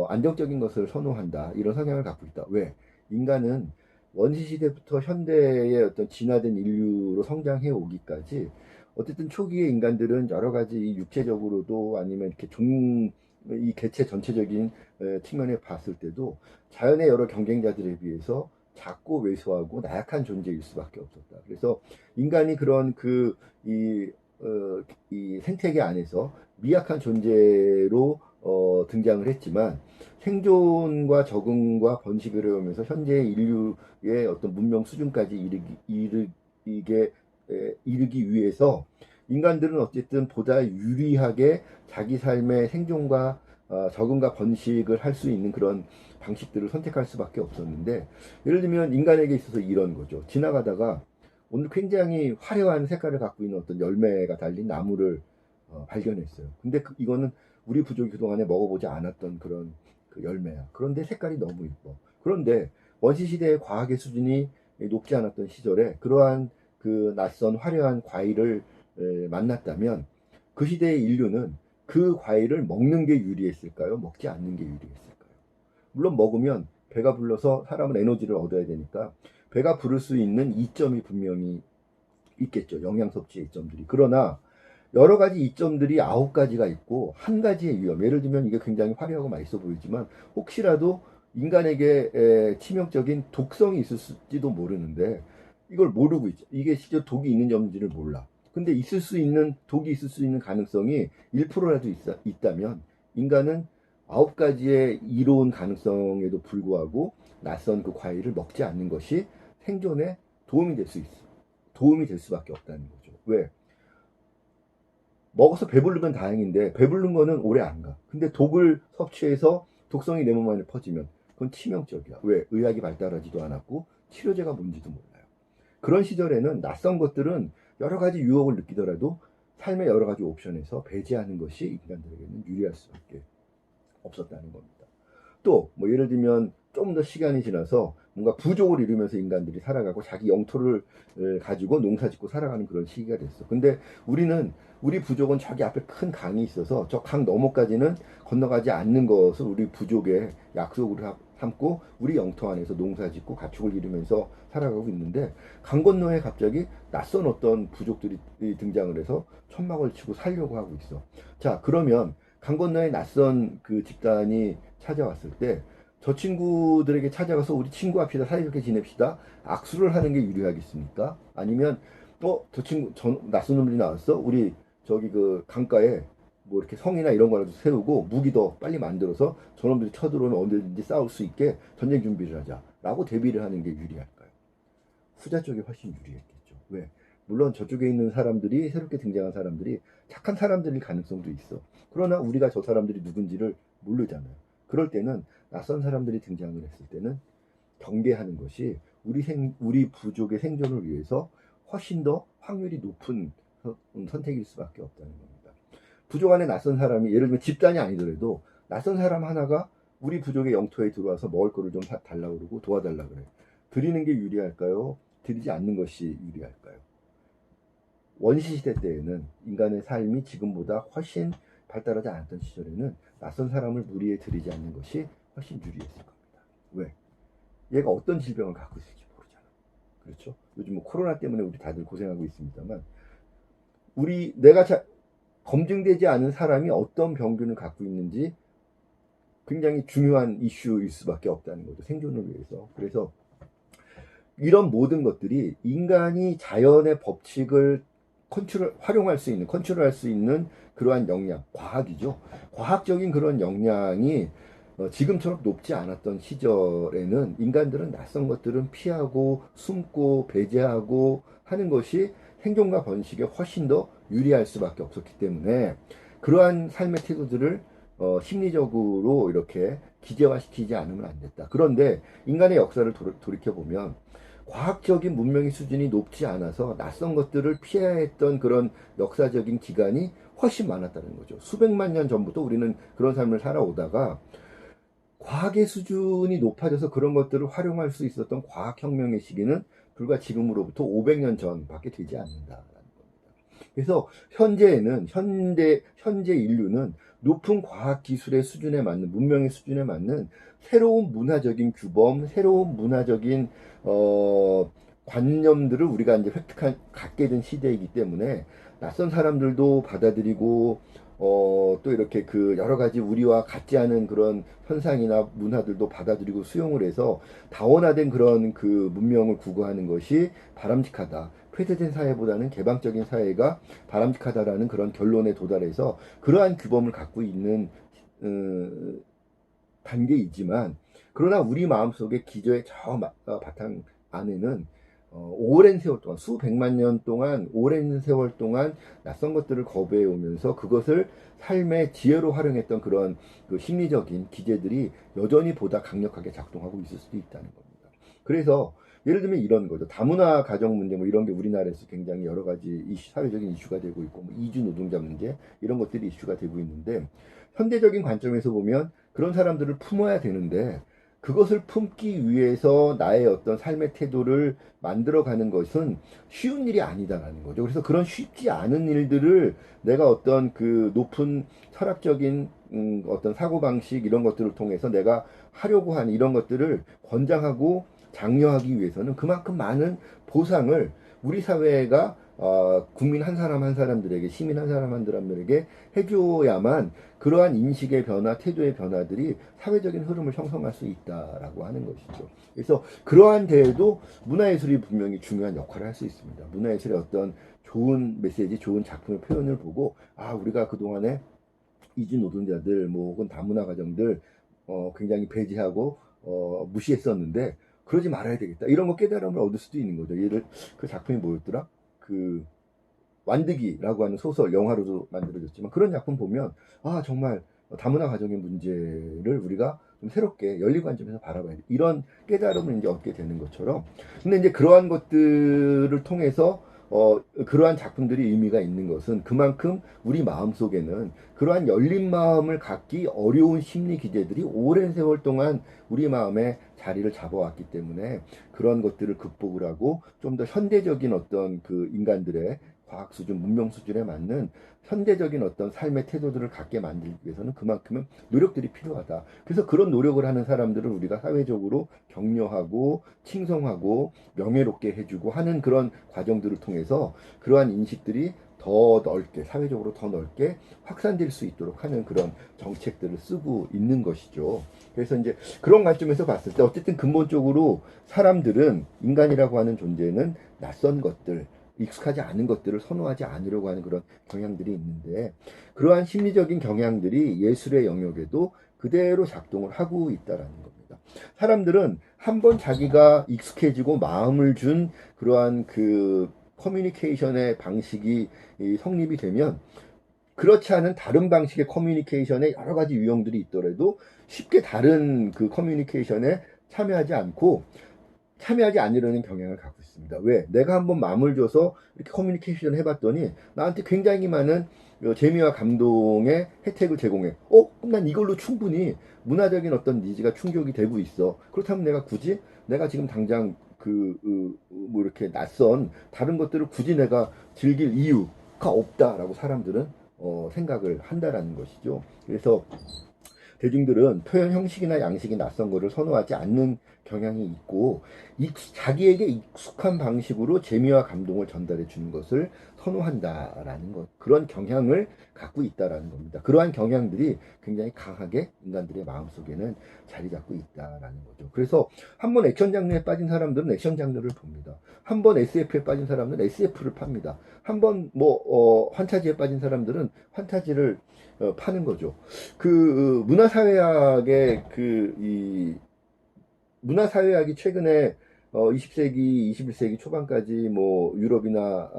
안정적인 것을 선호한다 이런 성향을 갖고 있다. 왜? 인간은 원시 시대부터 현대의 어떤 진화된 인류로 성장해 오기까지 어쨌든 초기의 인간들은 여러 가지 육체적으로도 아니면 이렇게 이 개체 전체적인 측면에 봤을 때도 자연의 여러 경쟁자들에 비해서 작고 왜소하고 나약한 존재일 수밖에 없었다. 그래서 인간이 그런 이 생태계 안에서 미약한 존재로 등장을 했지만 생존과 적응과 번식을 해오면서 현재의 인류의 어떤 문명 수준까지 이르기 위해서 인간들은 어쨌든 보다 유리하게 자기 삶의 생존과 적응과 번식을 할 수 있는 그런 방식들을 선택할 수밖에 없었는데 예를 들면 인간에게 있어서 이런 거죠. 지나가다가 오늘 굉장히 화려한 색깔을 갖고 있는 어떤 열매가 달린 나무를 발견했어요. 근데 이거는 우리 부족이 그동안에 먹어보지 않았던 그런 그 열매야. 그런데 색깔이 너무 이뻐. 그런데 원시시대의 과학의 수준이 높지 않았던 시절에 그러한 그 낯선 화려한 과일을 만났다면 그 시대의 인류는 그 과일을 먹는 게 유리했을까요? 먹지 않는 게 유리했을까요? 물론 먹으면 배가 불러서 사람은 에너지를 얻어야 되니까 배가 부를 수 있는 이점이 분명히 있겠죠. 영양 섭취의 이점들이. 그러나 여러 가지 이점들이 9가지가 있고 한 가지의 위험. 예를 들면 이게 굉장히 화려하고 맛있어 보이지만 혹시라도 인간에게 치명적인 독성이 있을지도 모르는데 이걸 모르고 있죠. 이게 실제 독이 있는지 없는지를 몰라. 근데 독이 있을 수 있는 가능성이 1%라도 있다면 인간은 9가지의 이로운 가능성에도 불구하고 낯선 그 과일을 먹지 않는 것이 생존에 도움이 될 수 있어. 도움이 될 수밖에 없다는 거죠. 왜? 먹어서 배부르면 다행인데 배부른 거는 오래 안 가. 근데 독을 섭취해서 독성이 내 몸 안에 퍼지면 그건 치명적이야. 왜? 의학이 발달하지도 않았고 치료제가 뭔지도 몰라요. 그런 시절에는 낯선 것들은 여러 가지 유혹을 느끼더라도 삶의 여러 가지 옵션에서 배제하는 것이 인간들에게는 유리할 수밖에 없었다는 겁니다. 또 뭐 예를 들면 좀 더 시간이 지나서 뭔가 부족을 이루면서 인간들이 살아가고 자기 영토를 가지고 농사짓고 살아가는 그런 시기가 됐어. 근데 우리 부족은 저기 앞에 큰 강이 있어서 저 강 너머까지는 건너가지 않는 것을 우리 부족의 약속으로 삼고 우리 영토 안에서 농사짓고 가축을 기르면서 살아가고 있는데 강 건너에 갑자기 낯선 어떤 부족들이 등장을 해서 천막을 치고 살려고 하고 있어. 자, 그러면 강 건너에 낯선 그 집단이 찾아왔을 때 저 친구들에게 찾아가서 우리 친구 합시다, 사이좋게 지냅시다, 악수를 하는 게 유리하겠습니까? 아니면 저 친구 낯선 놈들이 나왔어, 우리 저기 그 강가에 뭐 이렇게 성이나 이런 거라도 세우고 무기 더 빨리 만들어서 저놈들이 쳐들어오면 언제든지 싸울 수 있게 전쟁 준비를 하자라고 대비를 하는 게 유리할까요? 후자 쪽이 훨씬 유리했겠죠. 왜? 물론 저쪽에 있는 사람들이, 새롭게 등장한 사람들이 착한 사람들일 가능성도 있어. 그러나 우리가 저 사람들이 누군지를 모르잖아요. 그럴 때는 낯선 사람들이 등장을 했을 때는 경계하는 것이 우리 부족의 생존을 위해서 훨씬 더 확률이 높은 선택일 수밖에 없다는 겁니다. 부족 안에 낯선 사람이, 예를 들면 집단이 아니더라도 낯선 사람 하나가 우리 부족의 영토에 들어와서 먹을 거를 좀 달라고 그러고 도와달라 그래. 드리는 게 유리할까요? 드리지 않는 것이 유리할까요? 원시시대 때에는 인간의 삶이 지금보다 훨씬 발달하지 않았던 시절에는 낯선 사람을 무리에 들이지 않는 것이 훨씬 유리했을 겁니다. 왜? 얘가 어떤 질병을 갖고 있을지 모르잖아. 그렇죠? 요즘 뭐 코로나 때문에 우리 다들 고생하고 있습니다만 내가 검증되지 않은 사람이 어떤 병균을 갖고 있는지 굉장히 중요한 이슈일 수밖에 없다는 거죠. 생존을 위해서. 그래서 이런 모든 것들이 인간이 자연의 법칙을 활용할 수 있는, 컨트롤할 수 있는 그러한 역량, 과학이죠. 과학적인 그런 역량이 지금처럼 높지 않았던 시절에는 인간들은 낯선 것들은 피하고 숨고 배제하고 하는 것이 생존과 번식에 훨씬 더 유리할 수밖에 없었기 때문에 그러한 삶의 태도들을 심리적으로 이렇게 기재화시키지 않으면 안 됐다. 그런데 인간의 역사를 돌이켜보면 과학적인 문명의 수준이 높지 않아서 낯선 것들을 피해야 했던 그런 역사적인 기간이 훨씬 많았다는 거죠. 수백만 년 전부터 우리는 그런 삶을 살아오다가 과학의 수준이 높아져서 그런 것들을 활용할 수 있었던 과학혁명의 시기는 불과 지금으로부터 500년 전밖에 되지 않는다라는 겁니다. 그래서 현재 인류는 높은 과학기술의 수준에 맞는, 문명의 수준에 맞는 새로운 문화적인 규범, 새로운 문화적인 관념들을 우리가 이제 갖게 된 시대이기 때문에 낯선 사람들도 받아들이고 또 이렇게 그 여러 가지 우리와 같지 않은 그런 현상이나 문화들도 받아들이고 수용을 해서 다원화된 그런 그 문명을 구가하는 것이 바람직하다. 폐쇄된 사회보다는 개방적인 사회가 바람직하다라는 그런 결론에 도달해서 그러한 규범을 갖고 있는 단계이지만, 그러나 우리 마음속에 기저의 저 바탕 안에는 오랜 세월 동안, 수백만 년 동안, 오랜 세월 동안 낯선 것들을 거부해 오면서 그것을 삶의 지혜로 활용했던 그런 그 심리적인 기제들이 여전히 보다 강력하게 작동하고 있을 수도 있다는 겁니다. 그래서 예를 들면 이런 거죠. 다문화 가정 문제 뭐 이런 게 우리나라에서 굉장히 여러 가지 사회적인 이슈가 되고 있고, 뭐 이주 노동자 문제 이런 것들이 이슈가 되고 있는데, 현대적인 관점에서 보면 그런 사람들을 품어야 되는데 그것을 품기 위해서 나의 어떤 삶의 태도를 만들어가는 것은 쉬운 일이 아니다라는 거죠. 그래서 그런 쉽지 않은 일들을 내가 어떤 그 높은 철학적인 어떤 사고방식 이런 것들을 통해서 내가 하려고 하는 이런 것들을 권장하고 장려하기 위해서는 그만큼 많은 보상을 우리 사회가 국민 한 사람 한 사람들에게, 시민 한 사람 한 사람들에게 해줘야만 그러한 인식의 변화, 태도의 변화들이 사회적인 흐름을 형성할 수 있다라고 하는 것이죠. 그래서 그러한 데에도 문화예술이 분명히 중요한 역할을 할 수 있습니다. 문화예술의 어떤 좋은 메시지, 좋은 작품의 표현을 보고, 우리가 그동안에 이주 노동자들, 뭐 혹은 다문화 가정들 굉장히 배제하고 무시했었는데 그러지 말아야 되겠다. 이런 거 깨달음을 얻을 수도 있는 거죠. 예를 그 작품이 뭐였더라? 그 완득이라고 하는 소설, 영화로도 만들어졌지만 그런 작품 보면 정말 다문화 가정의 문제를 우리가 좀 새롭게 열린 관점에서 바라봐야 돼. 이런 깨달음을 이제 얻게 되는 것처럼. 근데 이제 그러한 것들을 통해서 그러한 작품들이 의미가 있는 것은 그만큼 우리 마음 속에는 그러한 열린 마음을 갖기 어려운 심리 기제들이 오랜 세월 동안 우리 마음에 자리를 잡아왔기 때문에 그런 것들을 극복을 하고 좀 더 현대적인 어떤 그 인간들의 과학 수준, 문명 수준에 맞는 현대적인 어떤 삶의 태도들을 갖게 만들기 위해서는 그만큼은 노력들이 필요하다. 그래서 그런 노력을 하는 사람들을 우리가 사회적으로 격려하고 칭송하고 명예롭게 해주고 하는 그런 과정들을 통해서 그러한 인식들이 더 넓게, 사회적으로 더 넓게 확산될 수 있도록 하는 그런 정책들을 쓰고 있는 것이죠. 그래서 이제 그런 관점에서 봤을 때 어쨌든 근본적으로 사람들은, 인간이라고 하는 존재는 낯선 것들, 익숙하지 않은 것들을 선호하지 않으려고 하는 그런 경향들이 있는데, 그러한 심리적인 경향들이 예술의 영역에도 그대로 작동을 하고 있다라는 겁니다. 사람들은 한번 자기가 익숙해지고 마음을 준 그러한 그 커뮤니케이션의 방식이 성립이 되면 그렇지 않은 다른 방식의 커뮤니케이션에 여러 가지 유형들이 있더라도 쉽게 다른 그 커뮤니케이션에 참여하지 않으려는 경향을 갖고 있습니다. 왜? 내가 한번 마음을 줘서 이렇게 커뮤니케이션을 해봤더니 나한테 굉장히 많은 재미와 감동의 혜택을 제공해. 그럼 난 이걸로 충분히 문화적인 어떤 니즈가 충족이 되고 있어. 그렇다면 내가 지금 당장 뭐 이렇게 낯선 다른 것들을 굳이 내가 즐길 이유가 없다라고 사람들은 생각을 한다라는 것이죠. 그래서 대중들은 표현 형식이나 양식이 낯선 것을 선호하지 않는 경향이 있고, 자기에게 익숙한 방식으로 재미와 감동을 전달해 주는 것을 선호한다라는 것, 그런 경향을 갖고 있다라는 겁니다. 그러한 경향들이 굉장히 강하게 인간들의 마음속에는 자리 잡고 있다라는 거죠. 그래서 한번 액션 장르에 빠진 사람들은 액션 장르를 봅니다. 한번 SF에 빠진 사람들은 SF를 팝니다. 한번 환타지에 빠진 사람들은 환타지를 파는 거죠. 문화사회학의 문화사회학이 최근에 20세기, 21세기 초반까지 뭐 유럽이나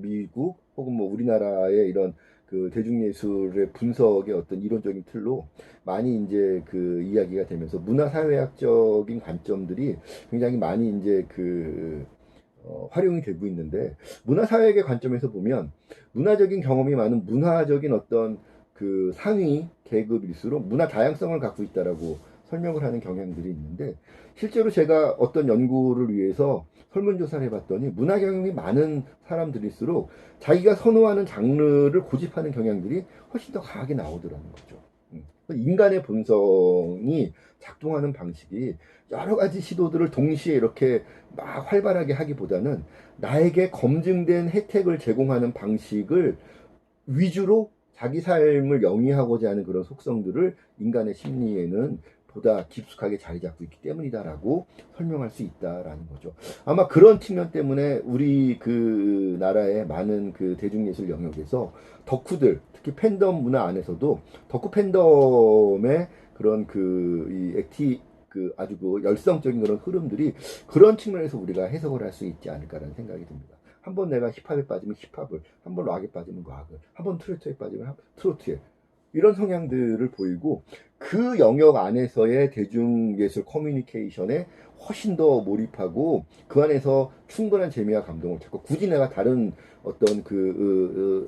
미국 혹은 뭐 우리나라의 이런 그 대중예술의 분석의 어떤 이론적인 틀로 많이 이제 그 이야기가 되면서 문화사회학적인 관점들이 굉장히 많이 이제 활용이 되고 있는데, 문화사회학의 관점에서 보면 문화적인 경험이 많은 문화적인 어떤 그 상위 계급일수록 문화 다양성을 갖고 있다라고 설명을 하는 경향들이 있는데, 실제로 제가 어떤 연구를 위해서 설문조사를 해봤더니 문화 경험이 많은 사람들일수록 자기가 선호하는 장르를 고집하는 경향들이 훨씬 더 강하게 나오더라는 거죠. 인간의 본성이 작동하는 방식이 여러 가지 시도들을 동시에 이렇게 막 활발하게 하기보다는 나에게 검증된 혜택을 제공하는 방식을 위주로 자기 삶을 영위하고자 하는 그런 속성들을 인간의 심리에는 보다 깊숙하게 자리 잡고 있기 때문이다라고 설명할 수 있다라는 거죠. 아마 그런 측면 때문에 우리 그 나라의 많은 그 대중예술 영역에서 덕후들, 특히 팬덤 문화 안에서도 덕후 팬덤의 그런 아주 열성적인 그런 흐름들이 그런 측면에서 우리가 해석을 할 수 있지 않을까라는 생각이 듭니다. 한번 내가 힙합에 빠지면 힙합을, 한번 락에 빠지면 락을, 한번 트로트에 빠지면 트로트에, 이런 성향들을 보이고 그 영역 안에서의 대중예술 커뮤니케이션에 훨씬 더 몰입하고 그 안에서 충분한 재미와 감동을 찾고, 굳이 내가 다른 어떤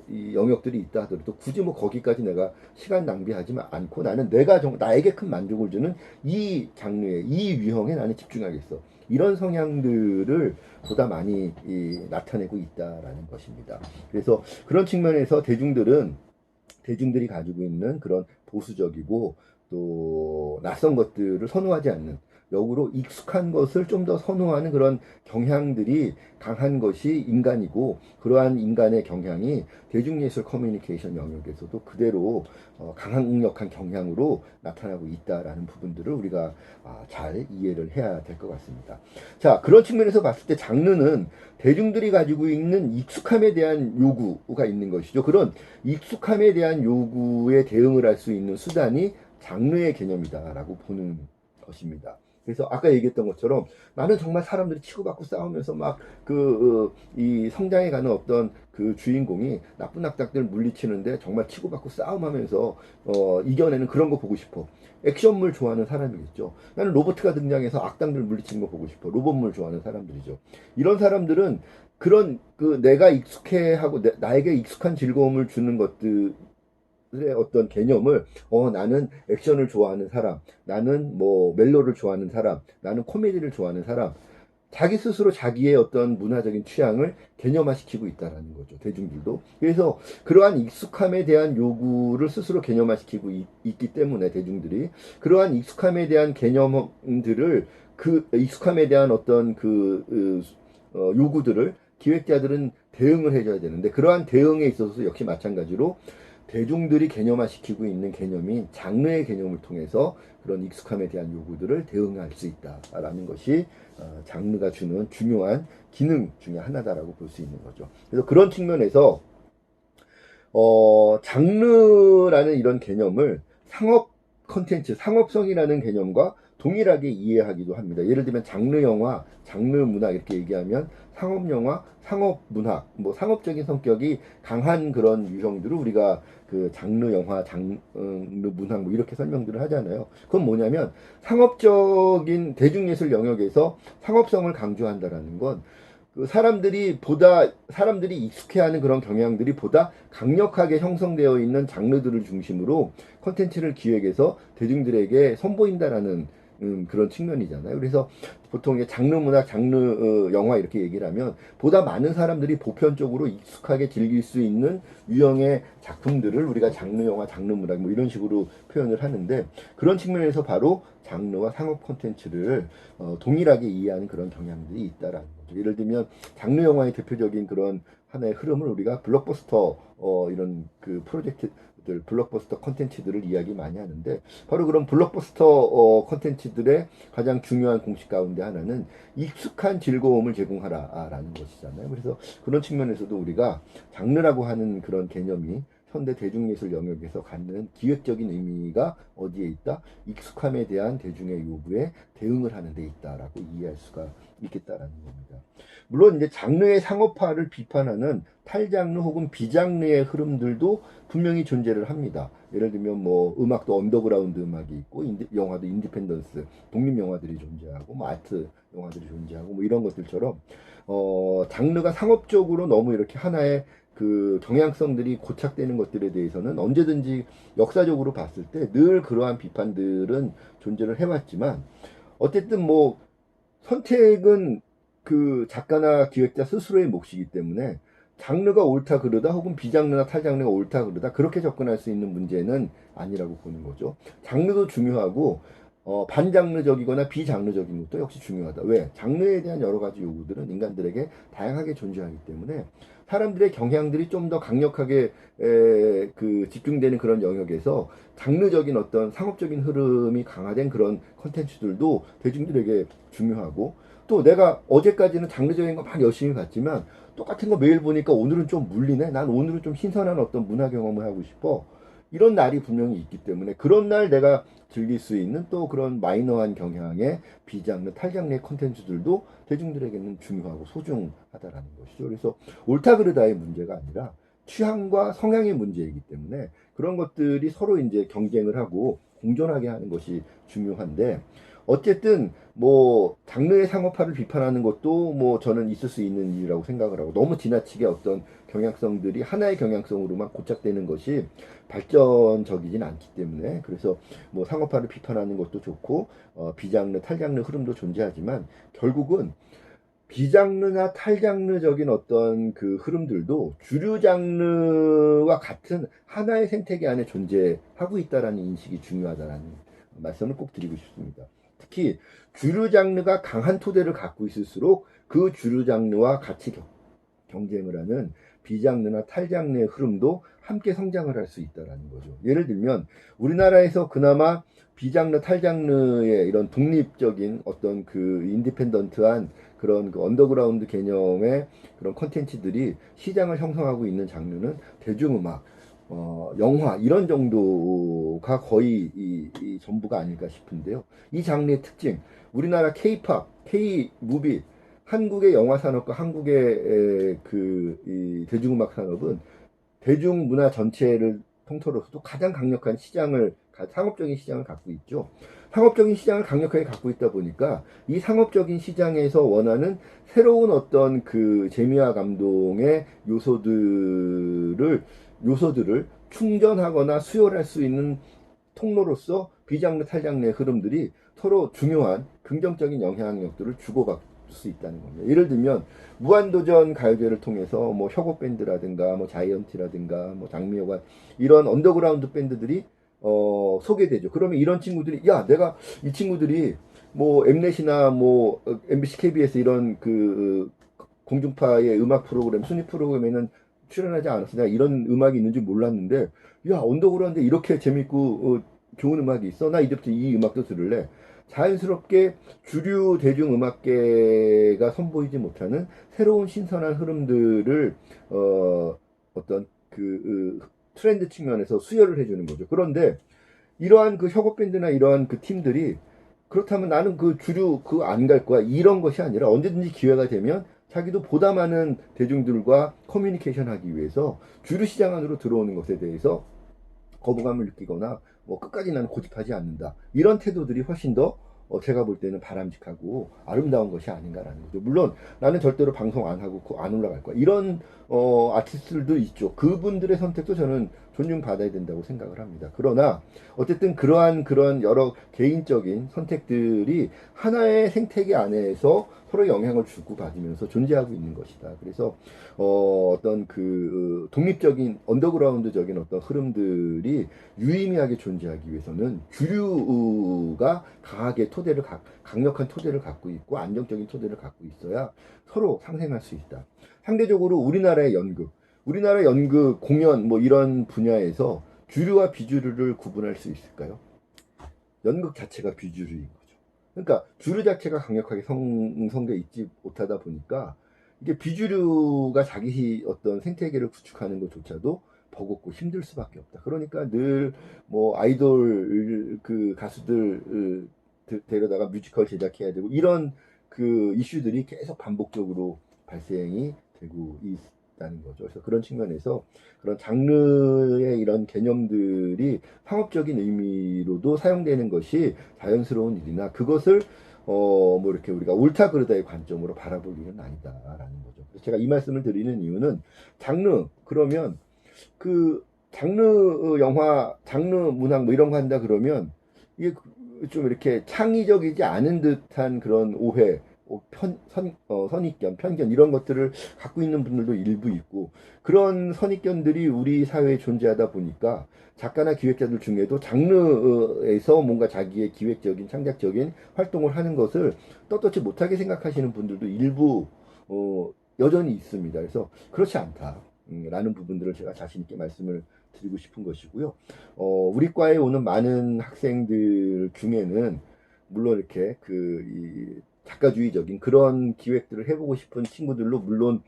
이 영역들이 있다 하더라도 굳이 뭐 거기까지 내가 시간 낭비하지 않고 나는 나에게 큰 만족을 주는 이 장르에, 이 유형에 나는 집중하겠어. 이런 성향들을 보다 많이 나타내고 있다라는 것입니다. 그래서 그런 측면에서 대중들이 가지고 있는 그런 보수적이고 또 낯선 것들을 선호하지 않는, 역으로 익숙한 것을 좀 더 선호하는 그런 경향들이 강한 것이 인간이고, 그러한 인간의 경향이 대중예술 커뮤니케이션 영역에서도 그대로 강력한 경향으로 나타나고 있다라는 부분들을 우리가 잘 이해를 해야 될 것 같습니다. 자, 그런 측면에서 봤을 때 장르는 대중들이 가지고 있는 익숙함에 대한 요구가 있는 것이죠. 그런 익숙함에 대한 요구에 대응을 할 수 있는 수단이 장르의 개념이다라고 보는 것입니다. 그래서 아까 얘기했던 것처럼 나는 정말 사람들이 치고받고 싸우면서 막 이 성장해가는 어떤 그 주인공이 나쁜 악당들 물리치는데 정말 치고받고 싸움하면서 이겨내는 그런 거 보고 싶어. 액션물 좋아하는 사람이겠죠. 나는 로봇가 등장해서 악당들 물리치는 거 보고 싶어. 로봇물 좋아하는 사람들이죠. 이런 사람들은 그런 내가 익숙해하고 나에게 익숙한 즐거움을 주는 것들 의 어떤 개념을 나는 액션을 좋아하는 사람, 나는 뭐 멜로를 좋아하는 사람, 나는 코미디를 좋아하는 사람, 자기 스스로 자기의 어떤 문화적인 취향을 개념화시키고 있다라는 거죠. 대중들도. 그래서 그러한 익숙함에 대한 요구를 스스로 개념화시키고 있기 때문에 대중들이 그러한 익숙함에 대한 개념들을 그 익숙함에 대한 어떤 요구들을 기획자들은 대응을 해줘야 되는데, 그러한 대응에 있어서 역시 마찬가지로 대중들이 개념화시키고 있는 개념인 장르의 개념을 통해서 그런 익숙함에 대한 요구들을 대응할 수 있다라는 것이 장르가 주는 중요한 기능 중에 하나다라고 볼 수 있는 거죠. 그래서 그런 측면에서 장르라는 이런 개념을 상업 컨텐츠, 상업성이라는 개념과 동일하게 이해하기도 합니다. 예를 들면 장르 영화, 장르 문학 이렇게 얘기하면 상업 영화, 상업 문학, 뭐 상업적인 성격이 강한 그런 유형들을 우리가 그 장르 영화, 장르 문학 뭐 이렇게 설명들을 하잖아요. 그건 뭐냐면 상업적인 대중예술 영역에서 상업성을 강조한다라는 건 사람들이 익숙해하는 그런 경향들이 보다 강력하게 형성되어 있는 장르들을 중심으로 콘텐츠를 기획해서 대중들에게 선보인다라는 그런 측면이잖아요. 그래서 보통 이게 장르 문학, 장르 영화 이렇게 얘기를 하면 보다 많은 사람들이 보편적으로 익숙하게 즐길 수 있는 유형의 작품들을 우리가 장르 영화, 장르 문학 뭐 이런 식으로 표현을 하는데, 그런 측면에서 바로 장르와 상업 콘텐츠를 동일하게 이해하는 그런 경향들이 있다라는 거죠. 예를 들면 장르 영화의 대표적인 그런 하나의 흐름을 우리가 블록버스터 이런 그 프로젝트들, 블록버스터 컨텐츠들을 이야기 많이 하는데, 바로 그런 블록버스터 컨텐츠들의 가장 중요한 공식 가운데 하나는 익숙한 즐거움을 제공하라라는 것이잖아요. 그래서 그런 측면에서도 우리가 장르라고 하는 그런 개념이 현대 대중예술 영역에서 갖는 기획적인 의미가 어디에 있다? 익숙함에 대한 대중의 요구에 대응을 하는 데 있다라고 이해할 수가 있겠다라는 겁니다. 물론 이제 장르의 상업화를 비판하는 탈장르 혹은 비장르의 흐름들도 분명히 존재를 합니다. 예를 들면 뭐 음악도 언더그라운드 음악이 있고, 영화도 인디펜던스, 독립 영화들이 존재하고, 뭐 아트 영화들이 존재하고, 뭐 이런 것들처럼 장르가 상업적으로 너무 이렇게 하나의 그 경향성들이 고착되는 것들에 대해서는 언제든지 역사적으로 봤을 때 늘 그러한 비판들은 존재를 해왔지만, 어쨌든 뭐 선택은 그 작가나 기획자 스스로의 몫이기 때문에 장르가 옳다 그르다 혹은 비장르나 탈장르가 옳다 그르다 그렇게 접근할 수 있는 문제는 아니라고 보는 거죠. 장르도 중요하고 반장르적이거나 비장르적인 것도 역시 중요하다. 왜? 장르에 대한 여러 가지 요구들은 인간들에게 다양하게 존재하기 때문에 사람들의 경향들이 좀 더 강력하게 집중되는 그런 영역에서 장르적인 어떤 상업적인 흐름이 강화된 그런 컨텐츠들도 대중들에게 중요하고, 또 내가 어제까지는 장르적인 거 막 열심히 봤지만 똑같은 거 매일 보니까 오늘은 좀 물리네. 난 오늘은 좀 신선한 어떤 문화 경험을 하고 싶어. 이런 날이 분명히 있기 때문에 그런 날 내가 즐길 수 있는 또 그런 마이너한 경향의 비장르, 탈장르의 콘텐츠들도 대중들에게는 중요하고 소중하다라는 것이죠. 그래서 옳다 그르다의 문제가 아니라 취향과 성향의 문제이기 때문에 그런 것들이 서로 이제 경쟁을 하고 공존하게 하는 것이 중요한데, 어쨌든 뭐 장르의 상업화를 비판하는 것도 뭐 저는 있을 수 있는 일이라고 생각을 하고, 너무 지나치게 어떤 경향성들이 하나의 경향성으로만 고착되는 것이 발전적이진 않기 때문에, 그래서 뭐 상업화를 비판하는 것도 좋고 비장르, 탈장르 흐름도 존재하지만 결국은 비장르나 탈장르적인 어떤 그 흐름들도 주류 장르와 같은 하나의 생태계 안에 존재하고 있다라는 인식이 중요하다라는 말씀을 꼭 드리고 싶습니다. 특히 주류 장르가 강한 토대를 갖고 있을수록 그 주류 장르와 같이 경쟁을 하는 비장르나 탈장르의 흐름도 함께 성장을 할 수 있다는 거죠. 예를 들면 우리나라에서 그나마 비장르, 탈장르의 이런 독립적인 어떤 그 인디펜던트한 그런 그 언더그라운드 개념의 그런 컨텐츠들이 시장을 형성하고 있는 장르는 대중음악, 영화 이런 정도가 거의 이 전부가 아닐까 싶은데요. 이 장르의 특징, 우리나라 K-팝, K-무비, 한국의 영화 산업과 한국의 이 대중음악 산업은 대중문화 전체를 통틀어서도 가장 강력한 시장을, 상업적인 시장을 갖고 있죠. 상업적인 시장을 강력하게 갖고 있다 보니까 이 상업적인 시장에서 원하는 새로운 어떤 그 재미와 감동의 요소들을 충전하거나 수혈할 수 있는 통로로서 비장르 탈장르의 흐름들이 서로 중요한 긍정적인 영향력들을 주고받을 수 있다는 겁니다. 예를 들면 무한도전 가요제를 통해서 뭐 혁오 밴드라든가 뭐 자이언티라든가 뭐 장미여관 이런 언더그라운드 밴드들이 소개되죠. 그러면 이런 친구들이 야 내가 이 친구들이 뭐 엠넷이나 뭐 MBC, KBS 이런 그 공중파의 음악 프로그램 순위 프로그램에는 출연하지 않았어. 내가 이런 음악이 있는지 몰랐는데 야 언더그라운드 이렇게 재밌고 좋은 음악이 있어. 나 이제부터 이 음악도 들을래. 자연스럽게 주류 대중음악계가 선보이지 못하는 새로운 신선한 흐름들을 어떤 트렌드 측면에서 수혈을 해주는 거죠. 그런데 이러한 그 혁오 밴드나 이러한 그 팀들이 그렇다면 나는 그 주류 안 갈 거야 이런 것이 아니라 언제든지 기회가 되면 자기도 보다 많은 대중들과 커뮤니케이션 하기 위해서 주류 시장 안으로 들어오는 것에 대해서 거부감을 느끼거나 뭐 끝까지 나는 고집하지 않는다 이런 태도들이 훨씬 더 제가 볼 때는 바람직하고 아름다운 것이 아닌가라는 거죠. 물론 나는 절대로 방송 안 하고 안 올라갈 거야 이런 아티스트들도 있죠. 그분들의 선택도 저는 존중받아야 된다고 생각을 합니다. 그러나 어쨌든 그런 여러 개인적인 선택들이 하나의 생태계 안에서 서로 영향을 주고받으면서 존재하고 있는 것이다. 그래서 어떤 그 독립적인 언더그라운드적인 어떤 흐름들이 유의미하게 존재하기 위해서는 주류가 강하게 강력한 토대를 갖고 있고 안정적인 토대를 갖고 있어야 서로 상생할 수 있다. 상대적으로 우리나라 연극, 공연 뭐 이런 분야에서 주류와 비주류를 구분할 수 있을까요? 연극 자체가 비주류인 거죠. 그러니까 주류 자체가 강력하게 성성돼 있지 못하다 보니까 이게 비주류가 자기 어떤 생태계를 구축하는 것조차도 버겁고 힘들 수밖에 없다. 그러니까 늘 뭐 아이돌 그 가수들 데려다가 뮤지컬 제작해야 되고 이런 그 이슈들이 계속 반복적으로 발생이 되고 있다는 거죠. 그래서 그런 측면에서 그런 장르의 이런 개념들이 상업적인 의미로도 사용되는 것이 자연스러운 일이나 그것을 뭐 이렇게 우리가 옳다 그르다의 관점으로 바라볼 일은 아니다라는 거죠. 그래서 제가 이 말씀을 드리는 이유는 장르 그러면 그 장르 영화, 장르 문학 뭐 이런 거 한다 그러면 이게 좀 이렇게 창의적이지 않은 듯한 그런 오해, 선입견, 편견 이런 것들을 갖고 있는 분들도 일부 있고 그런 선입견들이 우리 사회에 존재하다 보니까 작가나 기획자들 중에도 장르에서 뭔가 자기의 기획적인 창작적인 활동을 하는 것을 떳떳이 못하게 생각하시는 분들도 일부 여전히 있습니다. 그래서 그렇지 않다. 라는 부분들을 제가 자신 있게 말씀을 드리고 싶은 것이고요. 우리 과에 오는 많은 학생들 중에는 물론 이렇게 이 작가주의적인 그런 기획들을 해보고 싶은 친구들로 물론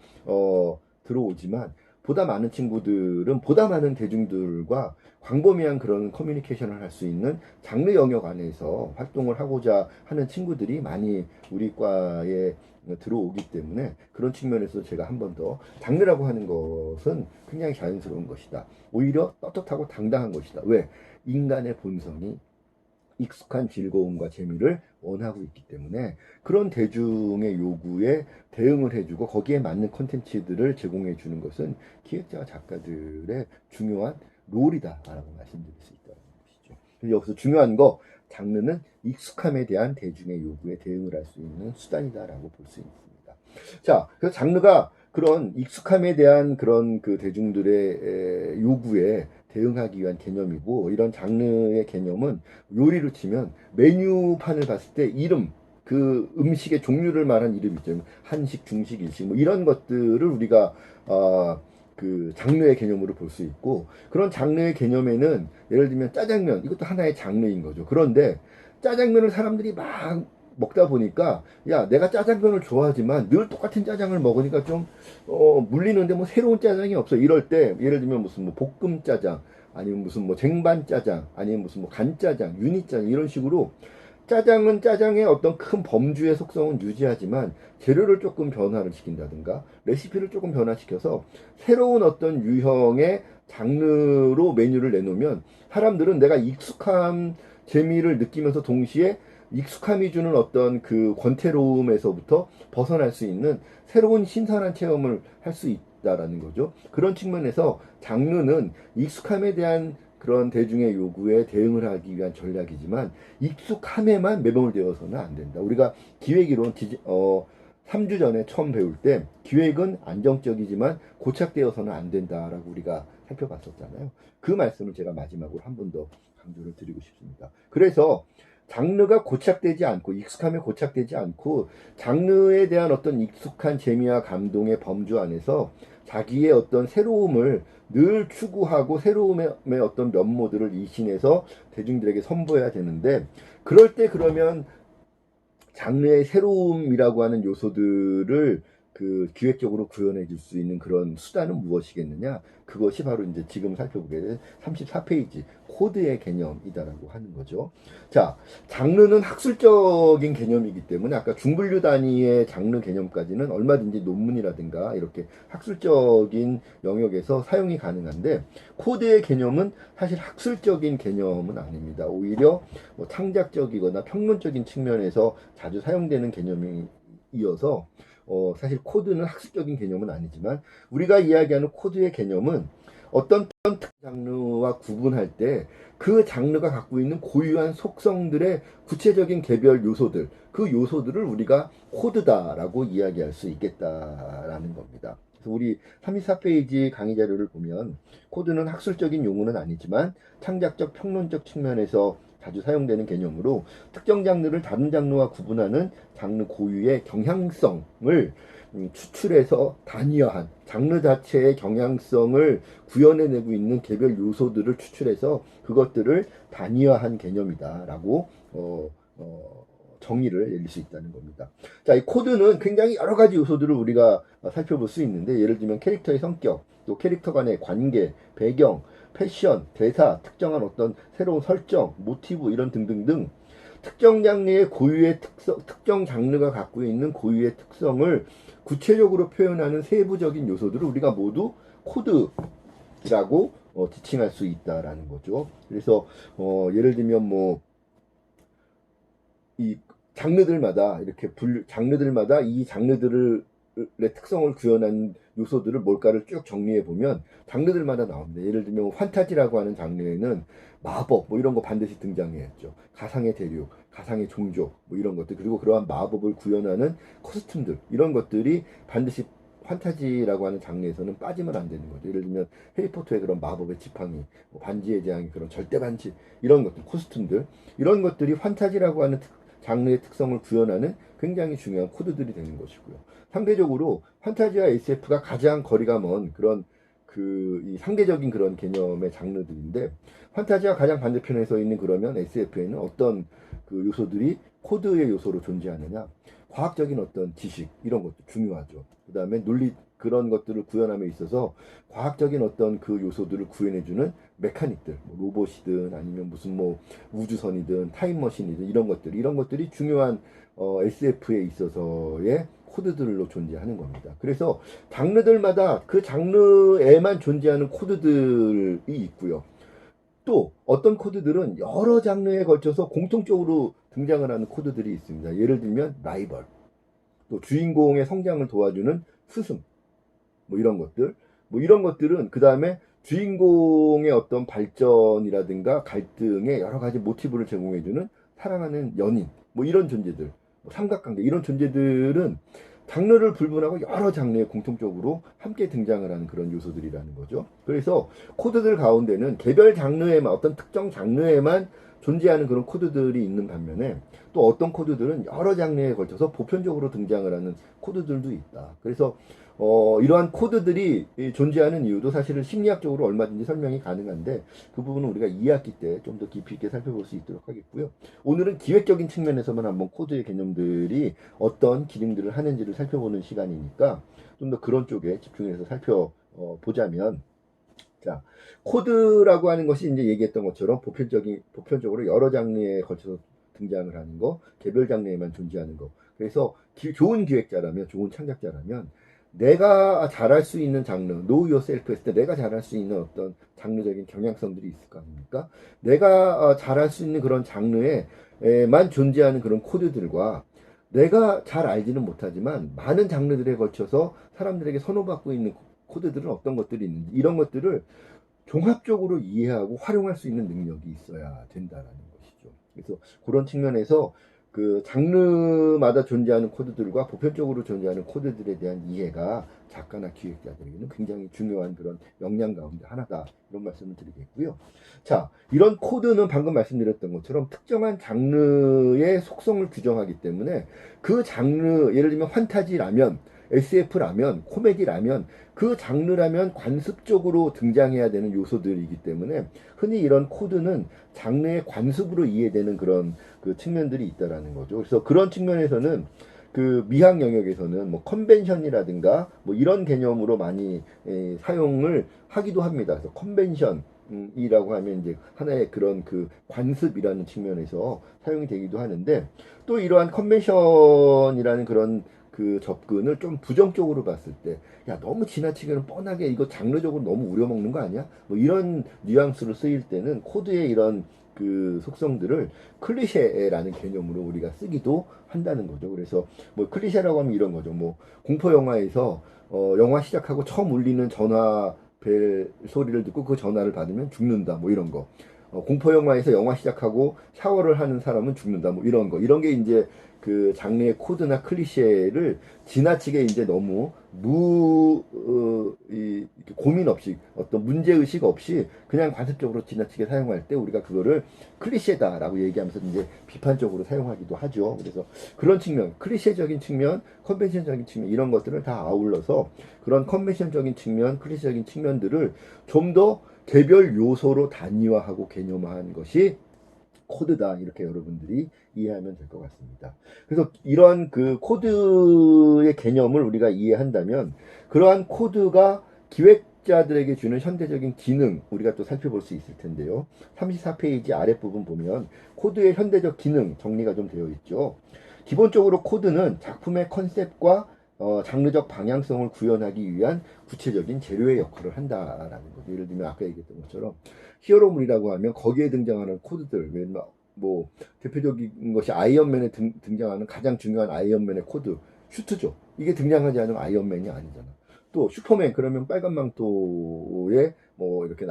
들어오지만 보다 많은 친구들은 보다 많은 대중들과 광범위한 그런 커뮤니케이션을 할 수 있는 장르 영역 안에서 활동을 하고자 하는 친구들이 많이 우리 과에 들어오기 때문에 그런 측면에서 제가 한 번 더 장르라고 하는 것은 굉장히 자연스러운 것이다. 오히려 떳떳하고 당당한 것이다. 왜? 인간의 본성이 익숙한 즐거움과 재미를 원하고 있기 때문에 그런 대중의 요구에 대응을 해주고 거기에 맞는 콘텐츠들을 제공해 주는 것은 기획자와 작가들의 중요한 롤이다라고 말씀드릴 수 있다는 것이죠. 그래서 여기서 중요한 거 장르는 익숙함에 대한 대중의 요구에 대응을 할 수 있는 수단이다라고 볼 수 있습니다. 자, 그래서 장르가 그런 익숙함에 대한 그런 그 대중들의 요구에 대응하기 위한 개념이고, 이런 장르의 개념은 요리로 치면 메뉴판을 봤을 때 이름, 그 음식의 종류를 말한 이름 있죠. 한식, 중식, 일식 뭐 이런 것들을 우리가 그 장르의 개념으로 볼 수 있고, 그런 장르의 개념에는 예를 들면 짜장면, 이것도 하나의 장르인 거죠. 그런데 짜장면을 사람들이 막 먹다 보니까, 야, 내가 짜장면을 좋아하지만 늘 똑같은 짜장을 먹으니까 좀 물리는데 뭐 새로운 짜장이 없어. 이럴 때 예를 들면 무슨 뭐 볶음 짜장, 아니면 무슨 뭐 쟁반 짜장, 아니면 무슨 뭐 간짜장, 유니짜장, 이런 식으로 짜장은 짜장의 어떤 큰 범주의 속성은 유지하지만 재료를 조금 변화를 시킨다든가 레시피를 조금 변화시켜서 새로운 어떤 유형의 장르로 메뉴를 내놓으면, 사람들은 내가 익숙한 재미를 느끼면서 동시에 익숙함이 주는 어떤 그 권태로움에서부터 벗어날 수 있는 새로운 신선한 체험을 할 수 있다라는 거죠. 그런 측면에서 장르는 익숙함에 대한 그런 대중의 요구에 대응을 하기 위한 전략이지만, 익숙함에만 매몰되어서는 안 된다. 우리가 기획이론 3주 전에 처음 배울 때 기획은 안정적이지만 고착되어서는 안 된다라고 우리가 살펴봤었잖아요. 그 말씀을 제가 마지막으로 한 번 더 강조를 드리고 싶습니다. 그래서 장르가 고착되지 않고, 익숙함에 고착되지 않고, 장르에 대한 어떤 익숙한 재미와 감동의 범주 안에서 자기의 어떤 새로움을 늘 추구하고 새로움의 어떤 면모들을 이신해서 대중들에게 선보여야 되는데, 그럴 때 그러면 장르의 새로움이라고 하는 요소들을 그 기획적으로 구현해 줄 수 있는 그런 수단은 무엇이겠느냐? 그것이 바로 이제 지금 살펴보게 될 34페이지 코드의 개념이다라고 하는 거죠. 자, 장르는 학술적인 개념이기 때문에 아까 중분류 단위의 장르 개념까지는 얼마든지 논문이라든가 이렇게 학술적인 영역에서 사용이 가능한데, 코드의 개념은 사실 학술적인 개념은 아닙니다. 오히려 뭐 창작적이거나 평론적인 측면에서 자주 사용되는 개념이 이어서 사실 코드는 학술적인 개념은 아니지만, 우리가 이야기하는 코드의 개념은 어떤 장르와 구분할 때 그 장르가 갖고 있는 고유한 속성들의 구체적인 개별 요소들, 그 요소들을 우리가 코드다라고 이야기할 수 있겠다라는 겁니다. 그래서 우리 34페이지 강의 자료를 보면 코드는 학술적인 용어는 아니지만 창작적 평론적 측면에서 자주 사용되는 개념으로 특정 장르를 다른 장르와 구분하는 장르 고유의 경향성을 추출해서 단위화한, 장르 자체의 경향성을 구현해내고 있는 개별 요소들을 추출해서 그것들을 단위화한 개념이다라고 정의를 내릴 수 있다는 겁니다. 자, 이 코드는 굉장히 여러 가지 요소들을 우리가 살펴볼 수 있는데, 예를 들면 캐릭터의 성격, 또 캐릭터 간의 관계, 배경, 패션, 대사, 특정한 어떤 새로운 설정, 모티브 이런 등등등 특정 장르의 고유의 특성, 특정 장르가 갖고 있는 고유의 특성을 구체적으로 표현하는 세부적인 요소들을 우리가 모두 코드라고 지칭할 수 있다라는 거죠. 그래서 예를 들면 뭐 이 장르들마다 이렇게 장르들마다 이 장르들의 특성을 구현한 요소들을 뭘까를 쭉 정리해 보면 장르들마다 나옵니다. 예를 들면 환타지라고 하는 장르에는 마법 뭐 이런 거 반드시 등장해야죠. 가상의 대륙, 가상의 종족 뭐 이런 것들, 그리고 그러한 마법을 구현하는 코스튬들, 이런 것들이 반드시 환타지라고 하는 장르에서는 빠지면 안 되는 거죠. 예를 들면 해리포터의 그런 마법의 지팡이, 뭐 반지의 제왕의 그런 절대 반지, 이런 것들, 코스튬들, 이런 것들이 환타지라고 하는 장르의 특성을 구현하는 굉장히 중요한 코드들이 되는 것이고요. 상대적으로 판타지와 SF가 가장 거리가 먼 그런 이 상대적인 그런 개념의 장르들인데, 판타지와 가장 반대편에 서 있는 그러면 SF에는 어떤 그 요소들이 코드의 요소로 존재하느냐? 과학적인 어떤 지식 이런 것도 중요하죠. 그 다음에 논리, 그런 것들을 구현함에 있어서 과학적인 어떤 그 요소들을 구현해주는 메카닉들, 뭐 로봇이든 아니면 무슨 뭐 우주선이든 타임머신이든 이런 것들이 중요한 SF에 있어서의 코드들로 존재하는 겁니다. 그래서 장르들마다 그 장르에만 존재하는 코드들이 있고요. 또 어떤 코드들은 여러 장르에 걸쳐서 공통적으로 등장을 하는 코드들이 있습니다. 예를 들면 라이벌, 또 주인공의 성장을 도와주는 스승, 뭐 이런 것들, 뭐 이런 것들은 그 다음에 주인공의 어떤 발전이라든가 갈등의 여러 가지 모티브를 제공해주는 사랑하는 연인, 뭐 이런 존재들, 뭐 삼각관계, 이런 존재들은 장르를 불문하고 여러 장르에 공통적으로 함께 등장을 하는 그런 요소들이라는 거죠. 그래서 코드들 가운데는 개별 장르에만, 어떤 특정 장르에만 존재하는 그런 코드들이 있는 반면에 또 어떤 코드들은 여러 장르에 걸쳐서 보편적으로 등장을 하는 코드들도 있다. 그래서 이러한 코드들이 존재하는 이유도 사실은 심리학적으로 얼마든지 설명이 가능한데 그 부분은 우리가 2학기 때 좀 더 깊이 있게 살펴볼 수 있도록 하겠고요. 오늘은 기획적인 측면에서만 한번 코드의 개념들이 어떤 기능들을 하는지를 살펴보는 시간이니까 좀 더 그런 쪽에 집중해서 살펴보자면, 자, 코드라고 하는 것이 이제 얘기했던 것처럼 보편적으로 여러 장르에 걸쳐서 등장을 하는 거, 개별 장르에만 존재하는 거. 그래서 좋은 기획자라면, 좋은 창작자라면, 내가 잘할 수 있는 장르, know yourself 했을 때 내가 잘할 수 있는 어떤 장르적인 경향성들이 있을 거 아닙니까? 내가 잘할 수 있는 그런 장르에만 존재하는 그런 코드들과 내가 잘 알지는 못하지만 많은 장르들에 걸쳐서 사람들에게 선호받고 있는 코드들은 어떤 것들이 있는지, 이런 것들을 종합적으로 이해하고 활용할 수 있는 능력이 있어야 된다라는 것이죠. 그래서 그런 측면에서 그 장르마다 존재하는 코드들과 보편적으로 존재하는 코드들에 대한 이해가 작가나 기획자들에게는 굉장히 중요한 그런 역량 가운데 하나다, 이런 말씀을 드리겠고요. 자, 이런 코드는 방금 말씀드렸던 것처럼 특정한 장르의 속성을 규정하기 때문에 그 장르, 예를 들면 환타지라면, SF라면, 코미디라면, 그 장르라면 관습적으로 등장해야 되는 요소들이기 때문에 흔히 이런 코드는 장르의 관습으로 이해되는 그런 그 측면들이 있다라는 거죠. 그래서 그런 측면에서는 그 미학 영역에서는 뭐 컨벤션이라든가 뭐 이런 개념으로 많이 사용을 하기도 합니다. 그래서 컨벤션 이라고 하면 이제 하나의 그런 그 관습이라는 측면에서 사용이 되기도 하는데, 또 이러한 컨벤션이라는 그런 그 접근을 좀 부정적으로 봤을 때, 야, 너무 지나치게는 뻔하게 이거 장르적으로 너무 우려먹는 거 아니야? 뭐 이런 뉘앙스로 쓰일 때는 코드의 이런 그 속성들을 클리셰라는 개념으로 우리가 쓰기도 한다는 거죠. 그래서 뭐 클리셰라고 하면 이런 거죠. 뭐 공포 영화에서 영화 시작하고 처음 울리는 전화 벨 소리를 듣고 그 전화를 받으면 죽는다, 뭐 이런 거. 공포 영화에서 영화 시작하고 샤워를 하는 사람은 죽는다, 뭐 이런 거. 이런 게 이제 그 장르의 코드나 클리셰를 지나치게 이제 너무 고민 없이, 어떤 문제의식 없이 그냥 관습적으로 지나치게 사용할 때 우리가 그거를 클리셰다라고 얘기하면서 이제 비판적으로 사용하기도 하죠. 그래서 그런 측면, 클리셰적인 측면, 컨벤션적인 측면, 이런 것들을 다 아울러서 그런 컨벤션적인 측면, 클리셰적인 측면들을 좀 더 개별 요소로 단위화하고 개념화한 것이 코드다, 이렇게 여러분들이 이해하면 될 것 같습니다. 그래서 이러한 그 코드의 개념을 우리가 이해한다면 그러한 코드가 기획자들에게 주는 현대적인 기능, 우리가 또 살펴볼 수 있을 텐데요. 34페이지 아랫부분 보면 코드의 현대적 기능 정리가 좀 되어 있죠. 기본적으로 코드는 작품의 컨셉과 장르적 방향성을 구현하기 위한 구체적인 재료의 역할을 한다라는 거죠. 예를 들면 아까 얘기했던 것처럼 히어로물이라고 하면 거기에 등장하는 코드들, 뭐 대표적인 것이 아이언맨에 등장하는 가장 중요한 아이언맨의 코드, 슈트죠. 이게 등장하지 않으면 아이언맨이 아니잖아. 또 슈퍼맨 그러면 빨간 망토에 뭐 이렇게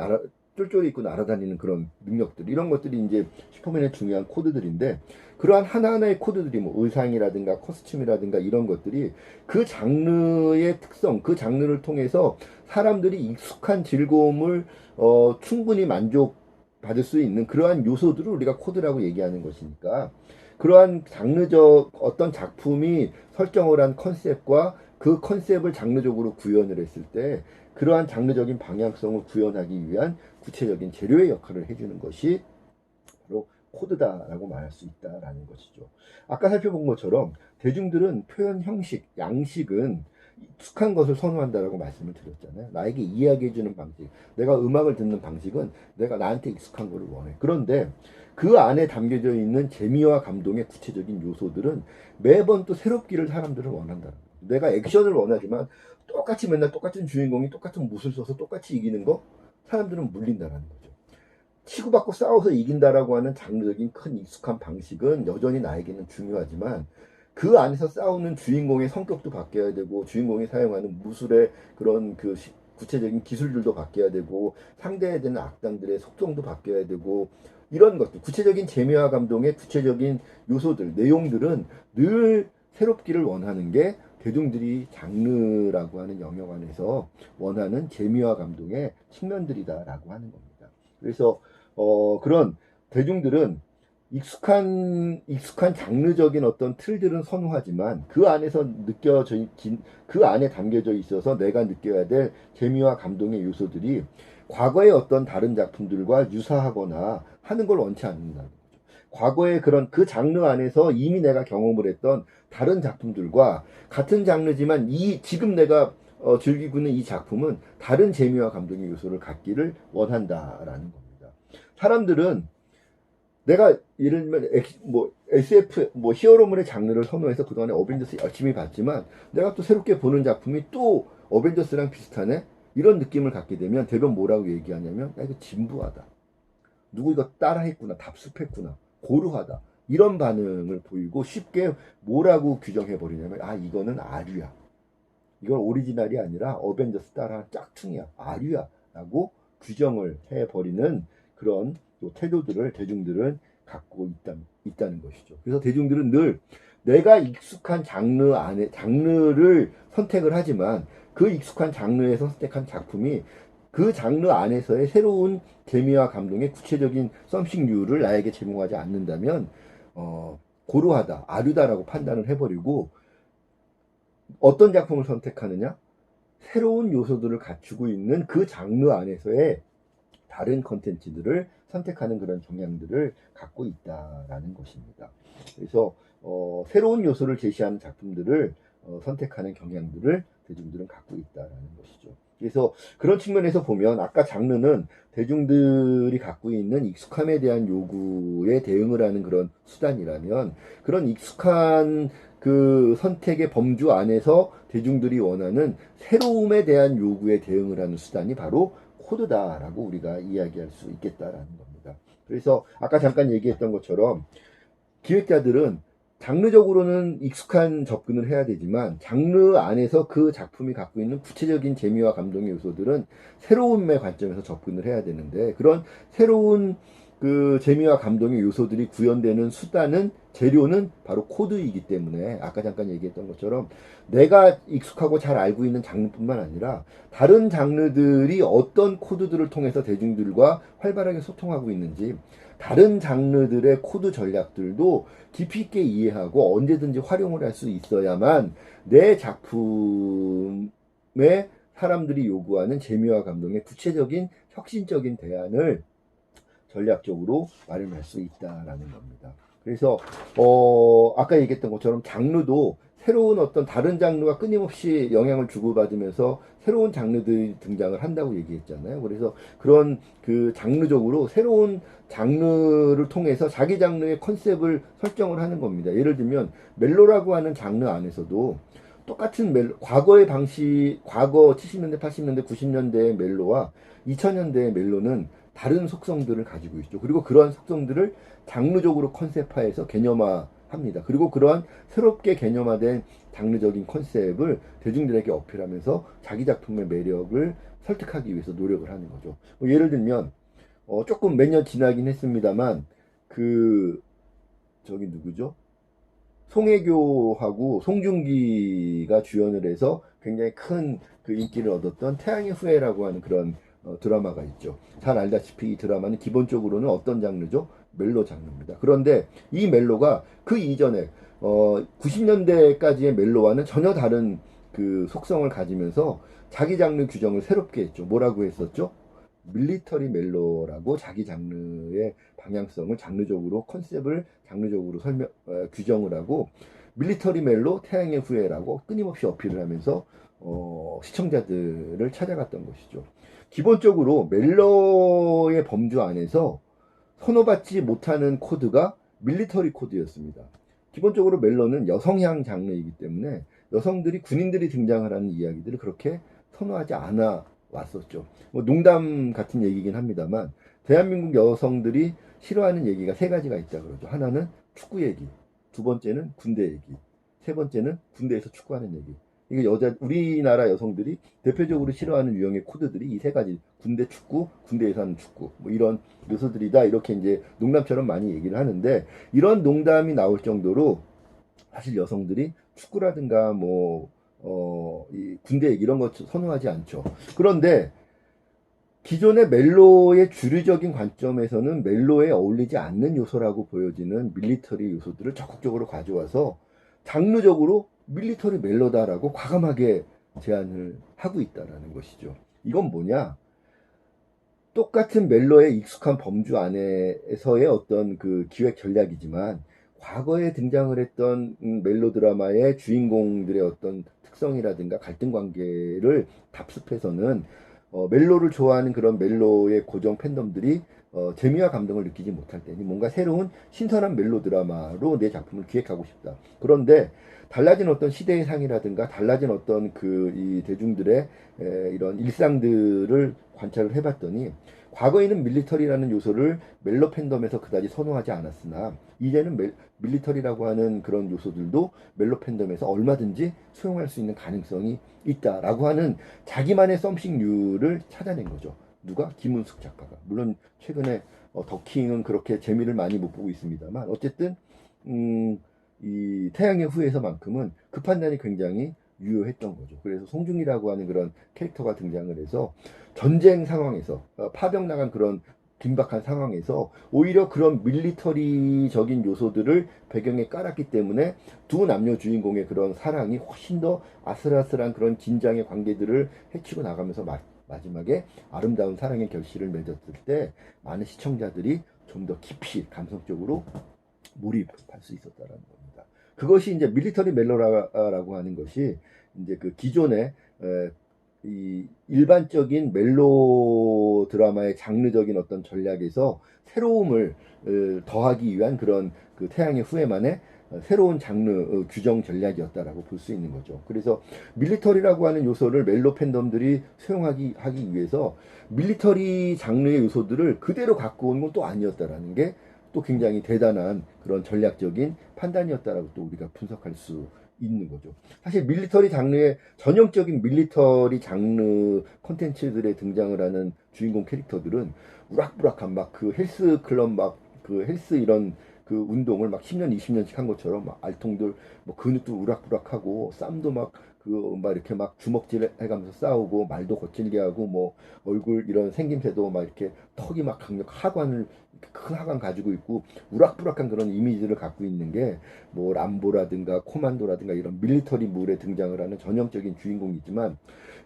쫄쫄이 입고 날아다니는 그런 능력들, 이런 것들이 이제 슈퍼맨의 중요한 코드들인데, 그러한 하나하나의 코드들이 뭐 의상이라든가 코스튬이라든가 이런 것들이 그 장르의 특성, 그 장르를 통해서 사람들이 익숙한 즐거움을 충분히 만족받을 수 있는 그러한 요소들을 우리가 코드라고 얘기하는 것이니까, 그러한 장르적 어떤 작품이 설정을 한 컨셉과 그 컨셉을 장르적으로 구현을 했을 때 그러한 장르적인 방향성을 구현하기 위한 구체적인 재료의 역할을 해주는 것이 바로 코드다라고 말할 수 있다라는 것이죠. 아까 살펴본 것처럼 대중들은 표현 형식, 양식은 익숙한 것을 선호한다라고 말씀을 드렸잖아요. 나에게 이야기해주는 방식, 내가 음악을 듣는 방식은 내가 나한테 익숙한 것을 원해. 그런데 그 안에 담겨져 있는 재미와 감동의 구체적인 요소들은 매번 또 새롭기를 사람들은 원한다. 내가 액션을 원하지만 똑같이 맨날 똑같은 주인공이 똑같은 못을 써서 똑같이 이기는 거, 사람들은 물린다라는 거죠. 치고받고 싸워서 이긴다라고 하는 장르적인 큰 익숙한 방식은 여전히 나에게는 중요하지만, 그 안에서 싸우는 주인공의 성격도 바뀌어야 되고, 주인공이 사용하는 무술의 그런 그 구체적인 기술들도 바뀌어야 되고, 상대해야 되는 악당들의 속성도 바뀌어야 되고, 이런 것들, 구체적인 재미와 감동의 구체적인 요소들, 내용들은 늘 새롭기를 원하는 게 대중들이 장르라고 하는 영역 안에서 원하는 재미와 감동의 측면들이다라고 하는 겁니다. 그래서 그런 대중들은 익숙한 장르적인 어떤 틀들은 선호하지만 그 안에서 그 안에 담겨져 있어서 내가 느껴야 될 재미와 감동의 요소들이 과거의 어떤 다른 작품들과 유사하거나 하는 걸 원치 않는다는 거죠. 과거의 그런 그 장르 안에서 이미 내가 경험을 했던 다른 작품들과 같은 장르지만 지금 내가 즐기고 있는 이 작품은 다른 재미와 감동의 요소를 갖기를 원한다라는 겁니다. 사람들은 내가 예를 들면 SF 히어로물의 장르를 선호해서 그동안에 어벤져스 열심히 봤지만 내가 또 새롭게 보는 작품이 또 어벤져스랑 비슷하네 이런 느낌을 갖게 되면 대부분 뭐라고 얘기하냐면 야 이거 진부하다, 누구 이거 따라했구나, 답습했구나, 고루하다 이런 반응을 보이고 쉽게 뭐라고 규정해 버리냐면 이거는 아류야, 이건 오리지널이 아니라 어벤져스 따라한 짝퉁이야, 아류야 라고 규정을 해버리는 그런 태도들을 대중들은 갖고 있다는 것이죠. 그래서 대중들은 늘 내가 익숙한 장르를 선택을 하지만 그 익숙한 장르에서 선택한 작품이 그 장르 안에서의 새로운 재미와 감동의 구체적인 썸씽류를 나에게 제공하지 않는다면 고루하다, 아류다라고 판단을 해버리고 어떤 작품을 선택하느냐? 새로운 요소들을 갖추고 있는 그 장르 안에서의 다른 컨텐츠들을 선택하는 그런 경향들을 갖고 있다라는 것입니다. 그래서 새로운 요소를 제시하는 작품들을 선택하는 경향들을 대중들은 갖고 있다라는 것이죠. 그래서 그런 측면에서 보면 아까 장르는 대중들이 갖고 있는 익숙함에 대한 요구에 대응을 하는 그런 수단이라면 그런 익숙한 그 선택의 범주 안에서 대중들이 원하는 새로움에 대한 요구에 대응을 하는 수단이 바로 코드다라고 우리가 이야기할 수 있겠다라는 겁니다. 그래서 아까 잠깐 얘기했던 것처럼 기획자들은 장르적으로는 익숙한 접근을 해야 되지만 장르 안에서 그 작품이 갖고 있는 구체적인 재미와 감동의 요소들은 새로움의 관점에서 접근을 해야 되는데 그런 새로운 그 재미와 감동의 요소들이 구현되는 수단은 재료는 바로 코드이기 때문에 아까 잠깐 얘기했던 것처럼 내가 익숙하고 잘 알고 있는 장르뿐만 아니라 다른 장르들이 어떤 코드들을 통해서 대중들과 활발하게 소통하고 있는지 다른 장르들의 코드 전략들도 깊이 있게 이해하고 언제든지 활용을 할 수 있어야만 내 작품에 사람들이 요구하는 재미와 감동의 구체적인 혁신적인 대안을 전략적으로 마련할 수 있다라는 겁니다. 그래서 아까 얘기했던 것처럼 장르도 새로운 어떤 다른 장르가 끊임없이 영향을 주고받으면서 새로운 장르들이 등장을 한다고 얘기했잖아요. 그래서 그런 그 장르적으로 새로운 장르를 통해서 자기 장르의 컨셉을 설정을 하는 겁니다. 예를 들면 멜로라고 하는 장르 안에서도 똑같은 과거 70년대, 80년대, 90년대의 멜로와 2000년대의 멜로는 다른 속성들을 가지고 있죠. 그리고 그러한 속성들을 장르적으로 컨셉화해서 개념화합니다. 그리고 그러한 새롭게 개념화된 장르적인 컨셉을 대중들에게 어필하면서 자기 작품의 매력을 설득하기 위해서 노력을 하는 거죠. 예를 들면 조금 몇 년 지나긴 했습니다만 저기 누구죠? 송혜교하고 송중기가 주연을 해서 굉장히 큰 그 인기를 얻었던 태양의 후예라고 하는 그런 드라마가 있죠. 잘 알다시피 이 드라마는 기본적으로는 어떤 장르죠? 멜로 장르입니다. 그런데 이 멜로가 그 이전에 90년대까지의 멜로와는 전혀 다른 그 속성을 가지면서 자기 장르 규정을 새롭게 했죠. 뭐라고 했었죠? 밀리터리 멜로라고 자기 장르의 방향성을 장르적으로 컨셉을 장르적으로 규정을 하고 밀리터리 멜로 태양의 후예라고 끊임없이 어필을 하면서 시청자들을 찾아갔던 것이죠. 기본적으로 멜로의 범주 안에서 선호받지 못하는 코드가 밀리터리 코드였습니다. 기본적으로 멜로는 여성향 장르이기 때문에 여성들이 군인들이 등장을 하는 이야기들을 그렇게 선호하지 않아 왔었죠. 농담 같은 얘기긴 합니다만 대한민국 여성들이 싫어하는 얘기가 세 가지가 있다 그러죠. 하나는 축구 얘기, 두 번째는 군대 얘기, 세 번째는 군대에서 축구하는 얘기. 이게 우리나라 여성들이 대표적으로 싫어하는 유형의 코드들이 이 세 가지, 군대 축구, 군대에서 하는 축구, 이런 요소들이다. 이렇게 이제 농담처럼 많이 얘기를 하는데, 이런 농담이 나올 정도로 사실 여성들이 축구라든가 이 군대 얘기 이런 거 선호하지 않죠. 그런데 기존의 멜로의 주류적인 관점에서는 멜로에 어울리지 않는 요소라고 보여지는 밀리터리 요소들을 적극적으로 가져와서 장르적으로 밀리터리 멜로다라고 과감하게 제안을 하고 있다라는 것이죠. 이건 뭐냐? 똑같은 멜로에 익숙한 범주 안에서의 어떤 그 기획 전략이지만 과거에 등장을 했던 멜로 드라마의 주인공들의 어떤 특성이라든가 갈등 관계를 답습해서는 멜로를 좋아하는 그런 멜로의 고정 팬덤들이 재미와 감동을 느끼지 못할 때니 뭔가 새로운 신선한 멜로 드라마로 내 작품을 기획하고 싶다. 그런데 달라진 어떤 시대의 상이라든가 달라진 어떤 그 이 대중들의 이런 일상들을 관찰을 해봤더니 과거에는 밀리터리라는 요소를 멜로 팬덤에서 그다지 선호하지 않았으나 이제는 밀리터리라고 하는 그런 요소들도 멜로 팬덤에서 얼마든지 수용할 수 있는 가능성이 있다라고 하는 자기만의 썸씽류를 찾아낸 거죠. 누가? 김은숙 작가가. 물론 최근에 더킹은 그렇게 재미를 많이 못 보고 있습니다만 어쨌든 이 태양의 후예에서만큼은 그 판단이 굉장히 유효했던 거죠. 그래서 송중기라고 하는 그런 캐릭터가 등장을 해서 전쟁 상황에서 파병 나간 그런 긴박한 상황에서 오히려 그런 밀리터리적인 요소들을 배경에 깔았기 때문에 두 남녀 주인공의 그런 사랑이 훨씬 더 아슬아슬한 그런 긴장의 관계들을 헤치고 나가면서 마지막에 아름다운 사랑의 결실을 맺었을 때 많은 시청자들이 좀 더 깊이 감성적으로 몰입할 수 있었다라는 겁니다. 그것이 이제 밀리터리 멜로라고 하는 것이 이제 그 기존의 이 일반적인 멜로 드라마의 장르적인 어떤 전략에서 새로움을 더하기 위한 그런 그 태양의 후예만의 새로운 장르 규정 전략이었다라고 볼 수 있는 거죠. 그래서 밀리터리라고 하는 요소를 멜로 팬덤들이 하기 위해서 밀리터리 장르의 요소들을 그대로 갖고 온 건 또 아니었다라는 게 또 굉장히 대단한 그런 전략적인 판단이었다라고 또 우리가 분석할 수 있는 거죠. 사실 밀리터리 장르의 전형적인 밀리터리 장르 콘텐츠들에 등장을 하는 주인공 캐릭터들은 우락부락한 막 그 헬스 클럽 막 그 헬스 이런 그 운동을 막 10년, 20년씩 한 것처럼 막 알통들 뭐 근육도 우락부락하고 쌈도 막 그 막 이렇게 막 주먹질 해가면서 싸우고 말도 거칠게 하고 뭐 얼굴 이런 생김새도 막 이렇게 턱이 막 강력 하관을 큰 하관 가지고 있고 우락부락한 그런 이미지를 갖고 있는 게 뭐 람보라든가 코만도라든가 이런 밀리터리물에 등장을 하는 전형적인 주인공이지만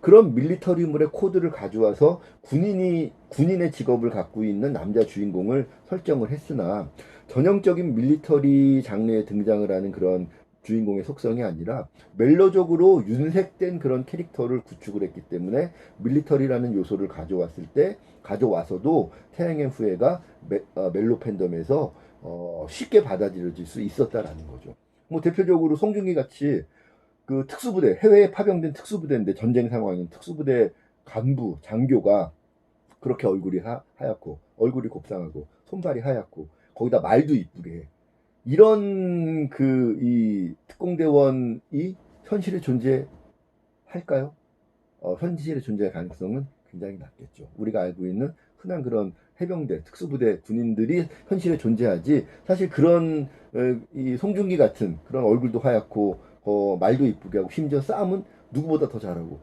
그런 밀리터리물의 코드를 가져와서 군인의 직업을 갖고 있는 남자 주인공을 설정을 했으나 전형적인 밀리터리 장르에 등장을 하는 그런 주인공의 속성이 아니라 멜로적으로 윤색된 그런 캐릭터를 구축을 했기 때문에 밀리터리라는 요소를 가져와서도 태양의 후예가 멜로 팬덤에서 쉽게 받아들여질 수 있었다라는 거죠. 뭐 대표적으로 송중기 같이 그 특수부대 해외에 파병된 특수부대인데 전쟁 상황인 특수부대 간부 장교가 그렇게 얼굴이 하얗고 얼굴이 곱상하고 손발이 하얗고 거기다 말도 이쁘게 해. 이런 그 이 특공대원이 현실에 존재할까요? 현실에 존재할 가능성은 굉장히 낮겠죠. 우리가 알고 있는 흔한 그런 해병대, 특수부대 군인들이 현실에 존재하지 사실 그런 이 송중기 같은 그런 얼굴도 하얗고 말도 이쁘게 하고 심지어 싸움은 누구보다 더 잘하고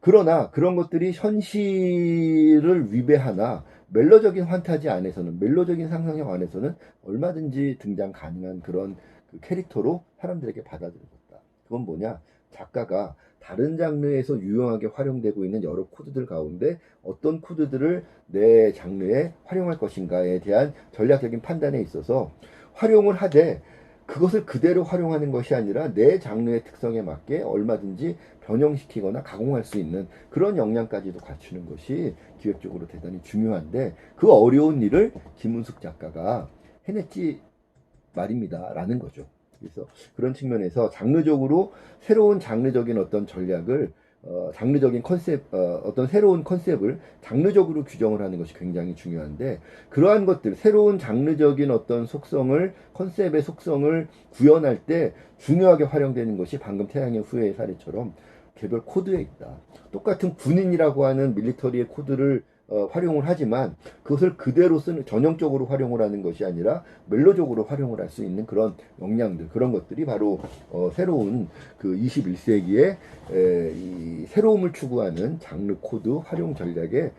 그러나 그런 것들이 현실을 위배하나 멜로적인 환타지 안에서는 멜로적인 상상력 안에서는 얼마든지 등장 가능한 그런 그 캐릭터로 사람들에게 받아들여졌다. 그건 뭐냐? 작가가 다른 장르에서 유용하게 활용되고 있는 여러 코드들 가운데 어떤 코드들을 내 장르에 활용할 것인가에 대한 전략적인 판단에 있어서 활용을 하되 그것을 그대로 활용하는 것이 아니라 내 장르의 특성에 맞게 얼마든지 변형시키거나 가공할 수 있는 그런 역량까지도 갖추는 것이 기획적으로 대단히 중요한데 그 어려운 일을 김은숙 작가가 해냈지 말입니다. 라는 거죠. 그래서 그런 측면에서 장르적으로 새로운 장르적인 어떤 전략을 장르적인 컨셉, 어떤 새로운 컨셉을 장르적으로 규정을 하는 것이 굉장히 중요한데, 그러한 것들, 새로운 장르적인 어떤 속성을, 컨셉의 속성을 구현할 때 중요하게 활용되는 것이 방금 태양의 후예의 사례처럼 개별 코드에 있다. 똑같은 군인이라고 하는 밀리터리의 코드를 활용을 하지만 그것을 그대로 쓰는 전형적으로 활용을 하는 것이 아니라 멜로적으로 활용을 할 수 있는 그런 역량들 그런 것들이 바로 새로운 그 21세기의 이 새로움을 추구하는 장르 코드 활용 전략의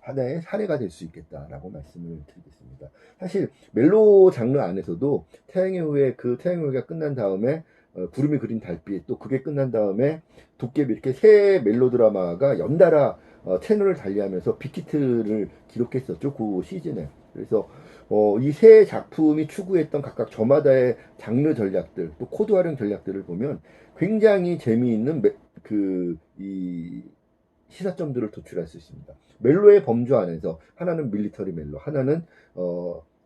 하나의 사례가 될 수 있겠다라고 말씀을 드리겠습니다. 사실 멜로 장르 안에서도 태양의 후예 그 태양의 후예가 끝난 다음에 구름이 그린 달빛 또 그게 끝난 다음에 도깨비 이렇게 세 멜로 드라마가 연달아 채널을 달리하면서 빅히트를 기록했었죠. 그 시즌에. 그래서 이 세 작품이 추구했던 각각 저마다의 장르 전략들 또 코드 활용 전략들을 보면 굉장히 재미있는 이 시사점들을 도출할 수 있습니다. 멜로의 범주 안에서 하나는 밀리터리 멜로, 하나는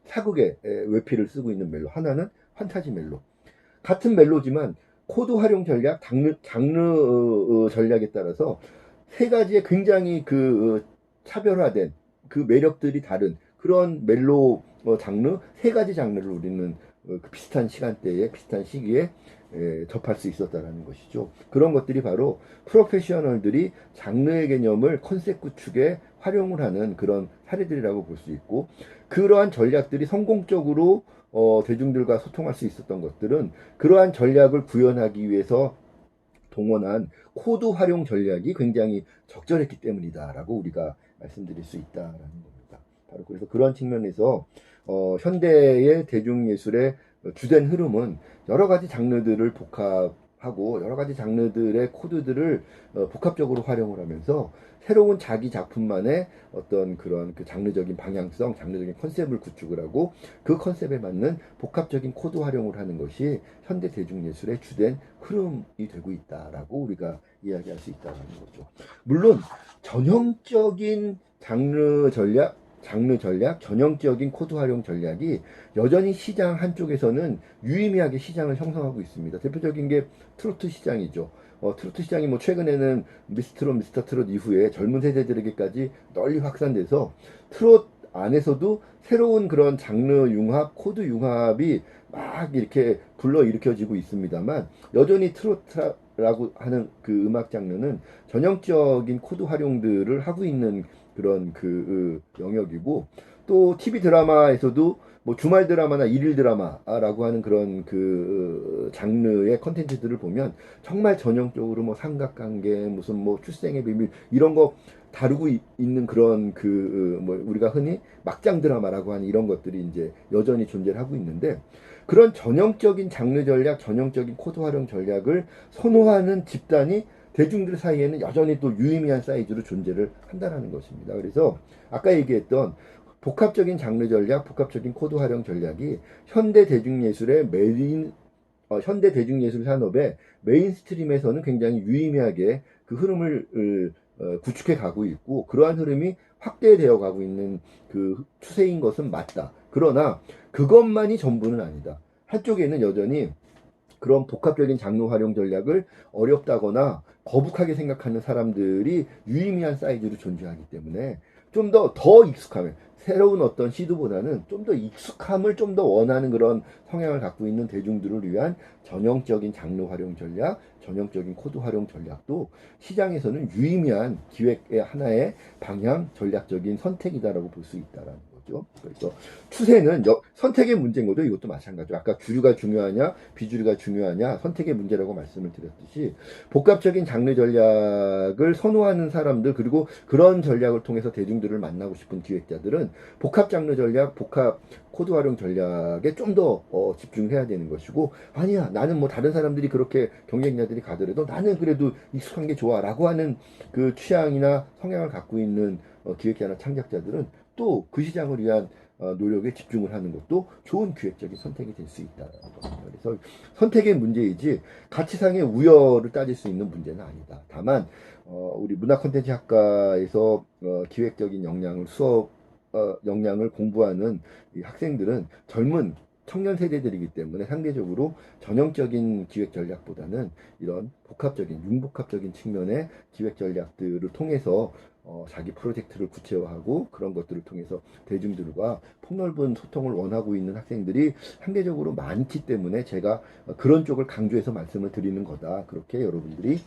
사극의 외피를 쓰고 있는 멜로, 하나는 판타지 멜로. 같은 멜로지만 코드 활용 전략, 장르 전략에 따라서 세 가지의 굉장히 차별화된 그 매력들이 다른 그런 멜로 장르 세 가지 장르를 우리는 비슷한 시간대에 비슷한 시기에 접할 수 있었다라는 것이죠. 그런 것들이 바로 프로페셔널들이 장르의 개념을 컨셉 구축에 활용을 하는 그런 사례들이라고 볼 수 있고 그러한 전략들이 성공적으로 대중들과 소통할 수 있었던 것들은 그러한 전략을 구현하기 위해서 동원한 코드 활용 전략이 굉장히 적절했기 때문이다라고 우리가 말씀드릴 수 있다라는 겁니다. 바로 그래서 그런 측면에서 현대의 대중예술의 주된 흐름은 여러 가지 장르들을 복합하고 여러 가지 장르들의 코드들을 복합적으로 활용을 하면서 새로운 자기 작품만의 어떤 그런 그 장르적인 방향성, 장르적인 컨셉을 구축을 하고 그 컨셉에 맞는 복합적인 코드 활용을 하는 것이 현대 대중예술의 주된 흐름이 되고 있다라고 우리가 이야기할 수 있다는 거죠. 물론 전형적인 장르 전략, 전형적인 코드 활용 전략이 여전히 시장 한쪽에서는 유의미하게 시장을 형성하고 있습니다. 대표적인 게 트로트 시장이죠. 트로트 시장이 뭐 최근에는 미스터 트롯 이후에 젊은 세대들에게까지 널리 확산돼서 트롯 안에서도 새로운 그런 장르 융합, 코드 융합이 막 이렇게 불러일으켜지고 있습니다만 여전히 트로트라고 하는 그 음악 장르는 전형적인 코드 활용들을 하고 있는 그런 영역이고 또 TV 드라마에서도 뭐 주말 드라마나 일일 드라마라고 하는 그런 장르의 컨텐츠들을 보면 정말 전형적으로 뭐 삼각관계 무슨 뭐 출생의 비밀 이런 거 다루고 있는 그런 뭐 우리가 흔히 막장 드라마라고 하는 이런 것들이 이제 여전히 존재를 하고 있는데 그런 전형적인 장르 전략, 전형적인 코드 활용 전략을 선호하는 집단이 대중들 사이에는 여전히 또 유의미한 사이즈로 존재를 한다는 것입니다. 그래서 아까 얘기했던 복합적인 장르 전략, 복합적인 코드 활용 전략이 현대 대중예술 산업의 메인스트림에서는 굉장히 유의미하게 그 흐름을 구축해 가고 있고 그러한 흐름이 확대되어 가고 있는 그 추세인 것은 맞다. 그러나 그것만이 전부는 아니다. 한쪽에는 여전히 그런 복합적인 장르 활용 전략을 어렵다거나 거북하게 생각하는 사람들이 유의미한 사이즈로 존재하기 때문에 좀 더 익숙함을 새로운 어떤 시도보다는 좀 더 익숙함을 좀 더 원하는 그런 성향을 갖고 있는 대중들을 위한 전형적인 장르 활용 전략, 전형적인 코드 활용 전략도 시장에서는 유의미한 기획의 하나의 방향, 전략적인 선택이다라고 볼 수 있다라는 거죠. 그래서 추세는 선택의 문제인 거죠. 이것도 마찬가지죠. 아까 주류가 중요하냐, 비주류가 중요하냐, 선택의 문제라고 말씀을 드렸듯이 복합적인 장르 전략을 선호하는 사람들 그리고 그런 전략을 통해서 대중들을 만나고 싶은 기획자들은 복합 장르 전략, 복합 코드 활용 전략에 좀 더 집중해야 되는 것이고 아니야 나는 뭐 다른 사람들이 그렇게 경쟁자들이 가더라도 나는 그래도 익숙한 게 좋아라고 하는 그 취향이나 성향을 갖고 있는 기획자나 창작자들은 또 그 시장을 위한 노력에 집중을 하는 것도 좋은 기획적인 선택이 될 수 있다는 겁니다. 그래서 선택의 문제이지 가치상의 우열을 따질 수 있는 문제는 아니다. 다만 우리 문화 콘텐츠 학과에서 기획적인 역량을 공부하는 이 학생들은 젊은 청년 세대들이기 때문에 상대적으로 전형적인 기획 전략보다는 이런 융복합적인 측면의 기획 전략들을 통해서 자기 프로젝트를 구체화하고 그런 것들을 통해서 대중들과 폭넓은 소통을 원하고 있는 학생들이 상대적으로 많기 때문에 제가 그런 쪽을 강조해서 말씀을 드리는 거다. 그렇게 여러분들이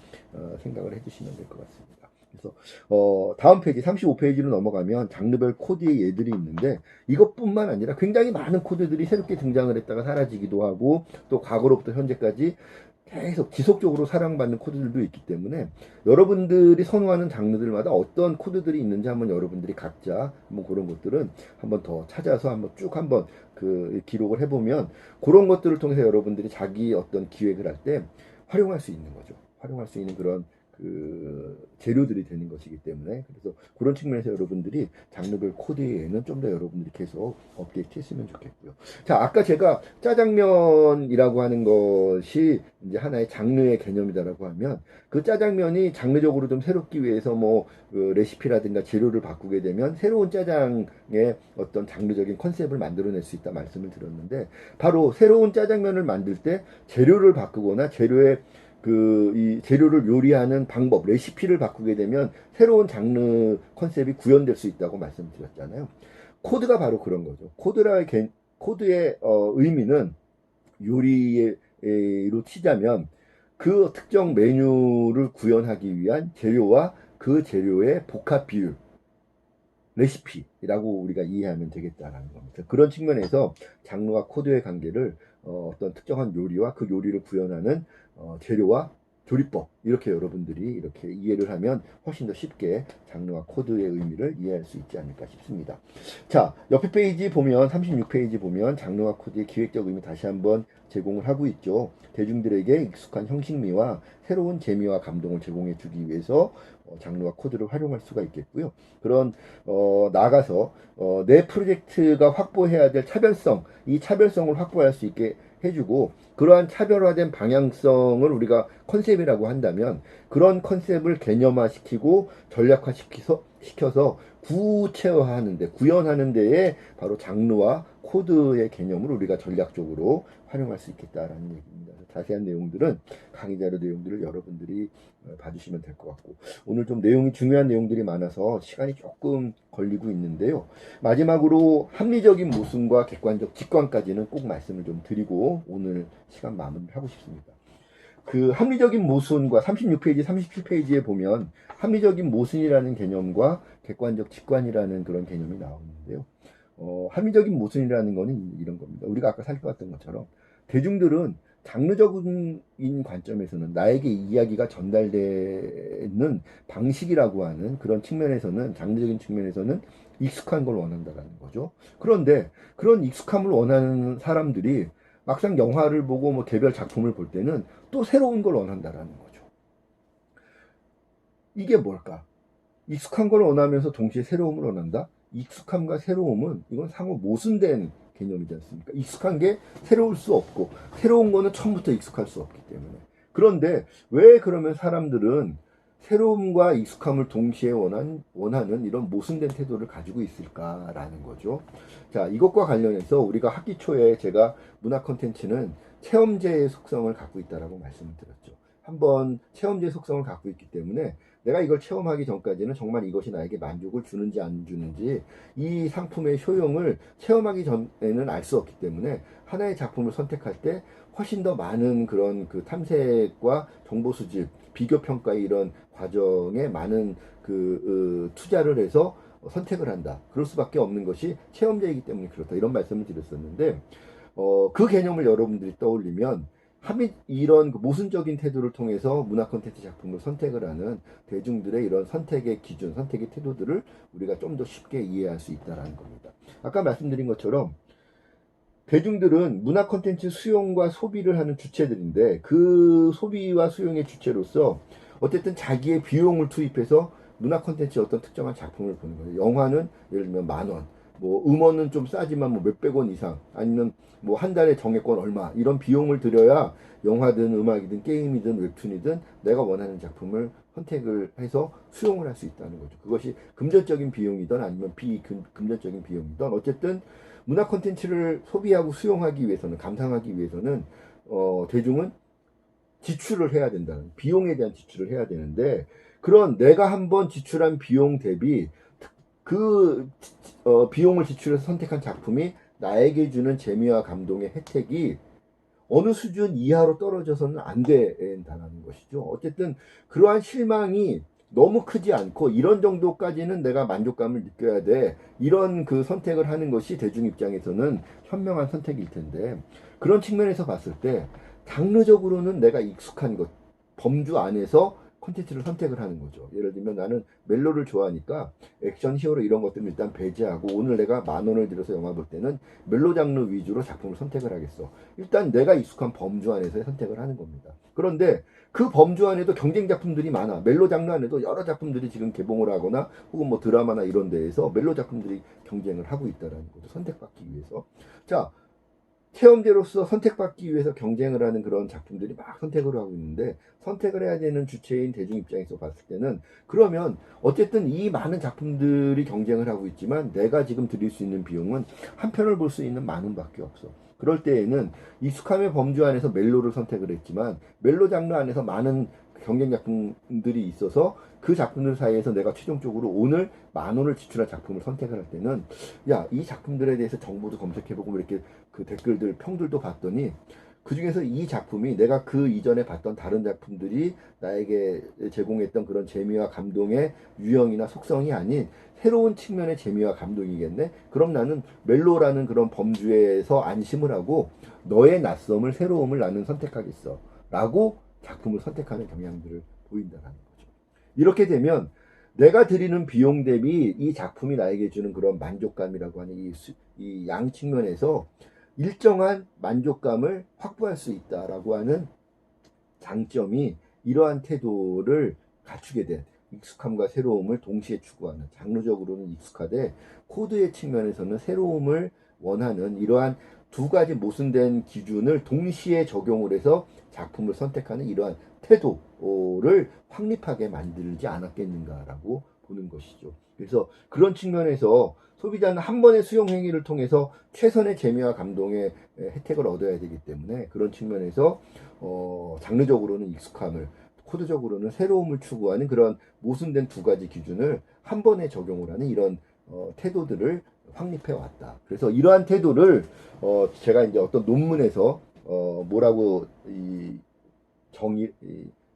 생각을 해주시면 될 것 같습니다. 그래서 다음 페이지 35페이지로 넘어가면 장르별 코드의 예들이 있는데 이것뿐만 아니라 굉장히 많은 코드들이 새롭게 등장을 했다가 사라지기도 하고 또 과거로부터 현재까지 계속 지속적으로 사랑받는 코드들도 있기 때문에 여러분들이 선호하는 장르들마다 어떤 코드들이 있는지 한번 여러분들이 각자 한번 그런 것들은 한번 더 찾아서 한번 쭉 한번 그 기록을 해보면 그런 것들을 통해서 여러분들이 자기 어떤 기획을 할 때 활용할 수 있는 거죠. 활용할 수 있는 그런 그 재료들이 되는 것이기 때문에 그래서 그런 측면에서 여러분들이 장르별 코드에는 좀 더 여러분들이 계속 업데이트 했으면 좋겠고요. 자, 아까 제가 짜장면이라고 하는 것이 이제 하나의 장르의 개념이다라고 하면 그 짜장면이 장르적으로 좀 새롭기 위해서 그 레시피라든가 재료를 바꾸게 되면 새로운 짜장의 어떤 장르적인 컨셉을 만들어낼 수 있다 말씀을 드렸는데 바로 새로운 짜장면을 만들 때 재료를 바꾸거나 재료의 이 재료를 요리하는 방법, 레시피를 바꾸게 되면 새로운 장르 컨셉이 구현될 수 있다고 말씀드렸잖아요. 코드가 바로 그런 거죠. 코드의 의미는 요리로 치자면 그 특정 메뉴를 구현하기 위한 재료와 그 재료의 복합 비율, 레시피라고 우리가 이해하면 되겠다라는 겁니다. 그런 측면에서 장르와 코드의 관계를 어떤 특정한 요리와 그 요리를 구현하는 재료와 조리법 이렇게 여러분들이 이렇게 이해를 하면 훨씬 더 쉽게 장르와 코드의 의미를 이해할 수 있지 않을까 싶습니다. 자, 옆에 페이지 보면 36페이지 보면 장르와 코드의 기획적 의미 다시 한번 제공을 하고 있죠. 대중들에게 익숙한 형식미와 새로운 재미와 감동을 제공해 주기 위해서 장르와 코드를 활용할 수가 있겠고요. 그런 나아가서 내 프로젝트가 확보해야 될 차별성, 이 차별성을 확보할 수 있게 해주고 그러한 차별화된 방향성을 우리가 컨셉이라고 한다면 그런 컨셉을 개념화시키고 전략화시켜서 구체화하는데 구현하는 데에 바로 장르와 코드의 개념을 우리가 전략적으로 활용할 수 있겠다라는 얘기입니다. 자세한 내용들은 강의 자료 내용들을 여러분들이 봐주시면 될 것 같고 오늘 좀 내용이 중요한 내용들이 많아서 시간이 조금 걸리고 있는데요. 마지막으로 합리적인 모순과 객관적 직관까지는 꼭 말씀을 좀 드리고 오늘 시간 마무리를 하고 싶습니다. 그 합리적인 모순과 36페이지, 37페이지에 보면 합리적인 모순이라는 개념과 객관적 직관이라는 그런 개념이 나오는데요. 합리적인 모순이라는 거는 이런 겁니다. 우리가 아까 살펴봤던 것처럼 대중들은 장르적인 관점에서는 나에게 이야기가 전달되는 방식이라고 하는 그런 측면에서는 장르적인 측면에서는 익숙한 걸 원한다라는 거죠. 그런데 그런 익숙함을 원하는 사람들이 막상 영화를 보고 개별 작품을 볼 때는 또 새로운 걸 원한다라는 거죠. 이게 뭘까? 익숙한 걸 원하면서 동시에 새로움을 원한다? 익숙함과 새로움은 이건 상호 모순된 개념이지 않습니까? 익숙한 게 새로울 수 없고 새로운 거는 처음부터 익숙할 수 없기 때문에 그런데 왜 그러면 사람들은 새로움과 익숙함을 동시에 원하는 이런 모순된 태도를 가지고 있을까라는 거죠. 자, 이것과 관련해서 우리가 학기 초에 제가 문화 콘텐츠는 체험제의 속성을 갖고 있다라고 말씀을 드렸죠. 한번 체험제의 속성을 갖고 있기 때문에 내가 이걸 체험하기 전까지는 정말 이것이 나에게 만족을 주는지 안 주는지 이 상품의 효용을 체험하기 전에는 알 수 없기 때문에 하나의 작품을 선택할 때 훨씬 더 많은 그런 그 탐색과 정보 수집, 비교 평가의 이런 과정에 많은 투자를 해서 선택을 한다. 그럴 수밖에 없는 것이 체험제이기 때문에 그렇다. 이런 말씀을 드렸었는데 그 개념을 여러분들이 떠올리면 이런 모순적인 태도를 통해서 문화 콘텐츠 작품을 선택을 하는 대중들의 이런 선택의 기준, 선택의 태도들을 우리가 좀 더 쉽게 이해할 수 있다는 겁니다. 아까 말씀드린 것처럼 대중들은 문화 콘텐츠 수용과 소비를 하는 주체들인데 그 소비와 수용의 주체로서 어쨌든 자기의 비용을 투입해서 문화 콘텐츠 어떤 특정한 작품을 보는 거예요. 영화는 예를 들면 10,000원, 음원은 좀 싸지만 몇백 원 이상, 아니면 한 달에 정액권 얼마 이런 비용을 들여야 영화든 음악이든 게임이든 웹툰이든 내가 원하는 작품을 선택을 해서 수용을 할 수 있다는 거죠. 그것이 금전적인 비용이든 아니면 비금전적인 비용이든 어쨌든 문화 콘텐츠를 소비하고 수용하기 위해서는 감상하기 위해서는 대중은 지출을 해야 된다는 비용에 대한 지출을 해야 되는데 그런 내가 한번 지출한 비용 대비 그 비용을 지출해서 선택한 작품이 나에게 주는 재미와 감동의 혜택이 어느 수준 이하로 떨어져서는 안 된다는 것이죠. 어쨌든 그러한 실망이 너무 크지 않고 이런 정도까지는 내가 만족감을 느껴야 돼. 이런 그 선택을 하는 것이 대중 입장에서는 현명한 선택일 텐데 그런 측면에서 봤을 때 장르적으로는 내가 익숙한 것, 범주 안에서 콘텐츠를 선택을 하는 거죠. 예를 들면 나는 멜로를 좋아하니까 액션 히어로 이런 것들은 일단 배제하고 오늘 내가 10,000원을 들여서 영화 볼 때는 멜로 장르 위주로 작품을 선택을 하겠어. 일단 내가 익숙한 범주 안에서 선택을 하는 겁니다. 그런데 그 범주 안에도 경쟁 작품들이 많아. 멜로 장르 안에도 여러 작품들이 지금 개봉을 하거나 혹은 뭐 드라마나 이런 데에서 멜로 작품들이 경쟁을 하고 있다라는 거죠. 선택받기 위해서. 자, 체험제로서 선택받기 위해서 경쟁을 하는 그런 작품들이 막 선택을 하고 있는데 선택을 해야 되는 주체인 대중 입장에서 봤을 때는 그러면 어쨌든 이 많은 작품들이 경쟁을 하고 있지만 내가 지금 드릴 수 있는 비용은 한 편을 볼 수 있는 10,000원밖에 없어. 그럴 때에는 익숙함의 범주 안에서 멜로를 선택을 했지만 멜로 장르 안에서 많은 경쟁 작품들이 있어서 그 작품들 사이에서 내가 최종적으로 오늘 10,000원을 지출한 작품을 선택을 할 때는 야, 이 작품들에 대해서 정보도 검색해보고 뭐 이렇게 그 댓글들, 평들도 봤더니 그 중에서 이 작품이 내가 그 이전에 봤던 다른 작품들이 나에게 제공했던 그런 재미와 감동의 유형이나 속성이 아닌 새로운 측면의 재미와 감동이겠네? 그럼 나는 멜로라는 그런 범주에서 안심을 하고 너의 낯섦을, 새로움을 나는 선택하겠어. 라고 작품을 선택하는 경향들을 보인다는 거죠. 이렇게 되면 내가 드리는 비용 대비 이 작품이 나에게 주는 그런 만족감이라고 하는 이 양 측면에서 일정한 만족감을 확보할 수 있다라고 하는 장점이 이러한 태도를 갖추게 된 익숙함과 새로움을 동시에 추구하는 장르적으로는 익숙하되 코드의 측면에서는 새로움을 원하는 이러한 두 가지 모순된 기준을 동시에 적용을 해서 작품을 선택하는 이러한 태도를 확립하게 만들지 않았겠는가라고 보는 것이죠. 그래서 그런 측면에서 소비자는 한 번의 수용 행위를 통해서 최선의 재미와 감동의 혜택을 얻어야 되기 때문에 그런 측면에서 장르적으로는 익숙함을 코드적으로는 새로움을 추구하는 그런 모순된 두 가지 기준을 한 번에 적용을 하는 이런 태도들을 확립해 왔다. 그래서 이러한 태도를 제가 이제 어떤 논문에서 뭐라고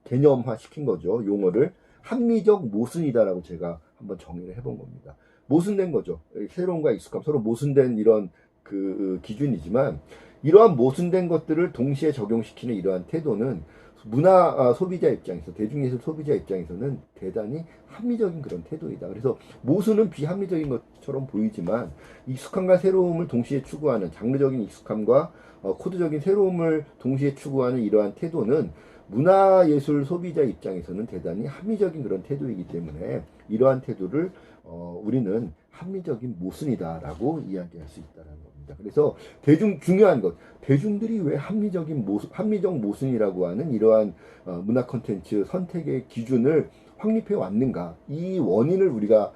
개념화 시킨 거죠. 용어를 합리적 모순이다라고 제가 한번 정의를 해본 겁니다. 모순된 거죠. 새로움과 익숙함 서로 모순된 이런 그 기준이지만 이러한 모순된 것들을 동시에 적용시키는 이러한 태도는 문화 소비자 입장에서 대중예술 소비자 입장에서는 대단히 합리적인 그런 태도이다. 그래서 모순은 비합리적인 것처럼 보이지만 익숙함과 새로움을 동시에 추구하는 장르적인 익숙함과 코드적인 새로움을 동시에 추구하는 이러한 태도는 문화예술 소비자 입장에서는 대단히 합리적인 그런 태도이기 때문에 이러한 태도를 우리는 합리적인 모순이다라고 이야기할 수 있다는 겁니다. 그래서 중요한 것, 대중들이 왜 합리적 모순이라고 하는 이러한 문화 콘텐츠 선택의 기준을 확립해 왔는가? 이 원인을 우리가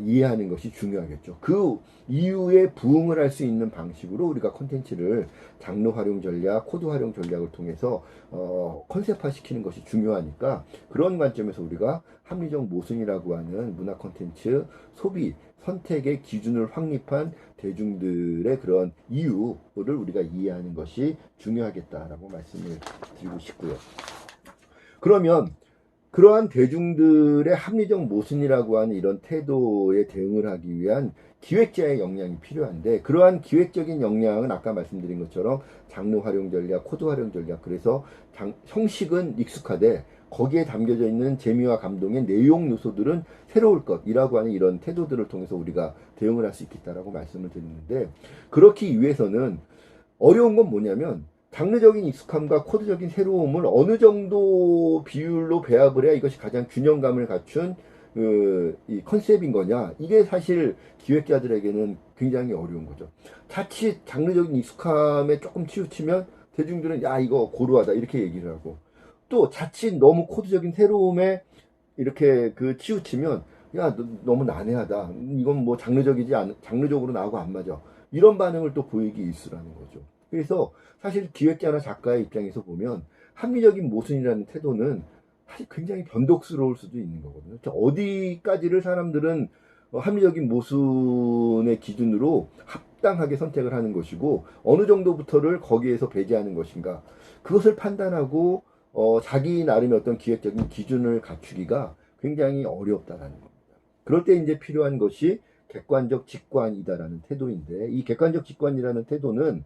이해하는 것이 중요하겠죠. 그 이유에 부응을 할 수 있는 방식으로 우리가 콘텐츠를 장르 활용 전략, 코드 활용 전략을 통해서 컨셉화 시키는 것이 중요하니까 그런 관점에서 우리가 합리적 모순이라고 하는 문화 콘텐츠 소비 선택의 기준을 확립한 대중들의 그런 이유를 우리가 이해하는 것이 중요하겠다라고 말씀을 드리고 싶고요. 그러면 그러한 대중들의 합리적 모순이라고 하는 이런 태도에 대응을 하기 위한 기획자의 역량이 필요한데 그러한 기획적인 역량은 아까 말씀드린 것처럼 장르 활용 전략, 코드 활용 전략 그래서 형식은 익숙하되 거기에 담겨져 있는 재미와 감동의 내용 요소들은 새로울 것이라고 하는 이런 태도들을 통해서 우리가 대응을 할 수 있겠다라고 말씀을 드리는데 그렇기 위해서는 어려운 건 뭐냐면 장르적인 익숙함과 코드적인 새로움을 어느 정도 비율로 배합을 해야 이것이 가장 균형감을 갖춘 이 컨셉인 거냐 이게 사실 기획자들에게는 굉장히 어려운 거죠. 자칫 장르적인 익숙함에 조금 치우치면 대중들은 야 이거 고루하다 이렇게 얘기를 하고 또 자칫 너무 코드적인 새로움에 이렇게 치우치면 야 너무 난해하다 이건 뭐 장르적으로 나하고 안 맞아 이런 반응을 또 보이기 일쑤라는 거죠. 그래서 사실 기획자나 작가의 입장에서 보면 합리적인 모순이라는 태도는 사실 굉장히 변덕스러울 수도 있는 거거든요. 어디까지를 사람들은 합리적인 모순의 기준으로 합당하게 선택을 하는 것이고 어느 정도부터를 거기에서 배제하는 것인가 그것을 판단하고 자기 나름의 어떤 기획적인 기준을 갖추기가 굉장히 어렵다라는 겁니다. 그럴 때 이제 필요한 것이 객관적 직관이다라는 태도인데, 이 객관적 직관이라는 태도는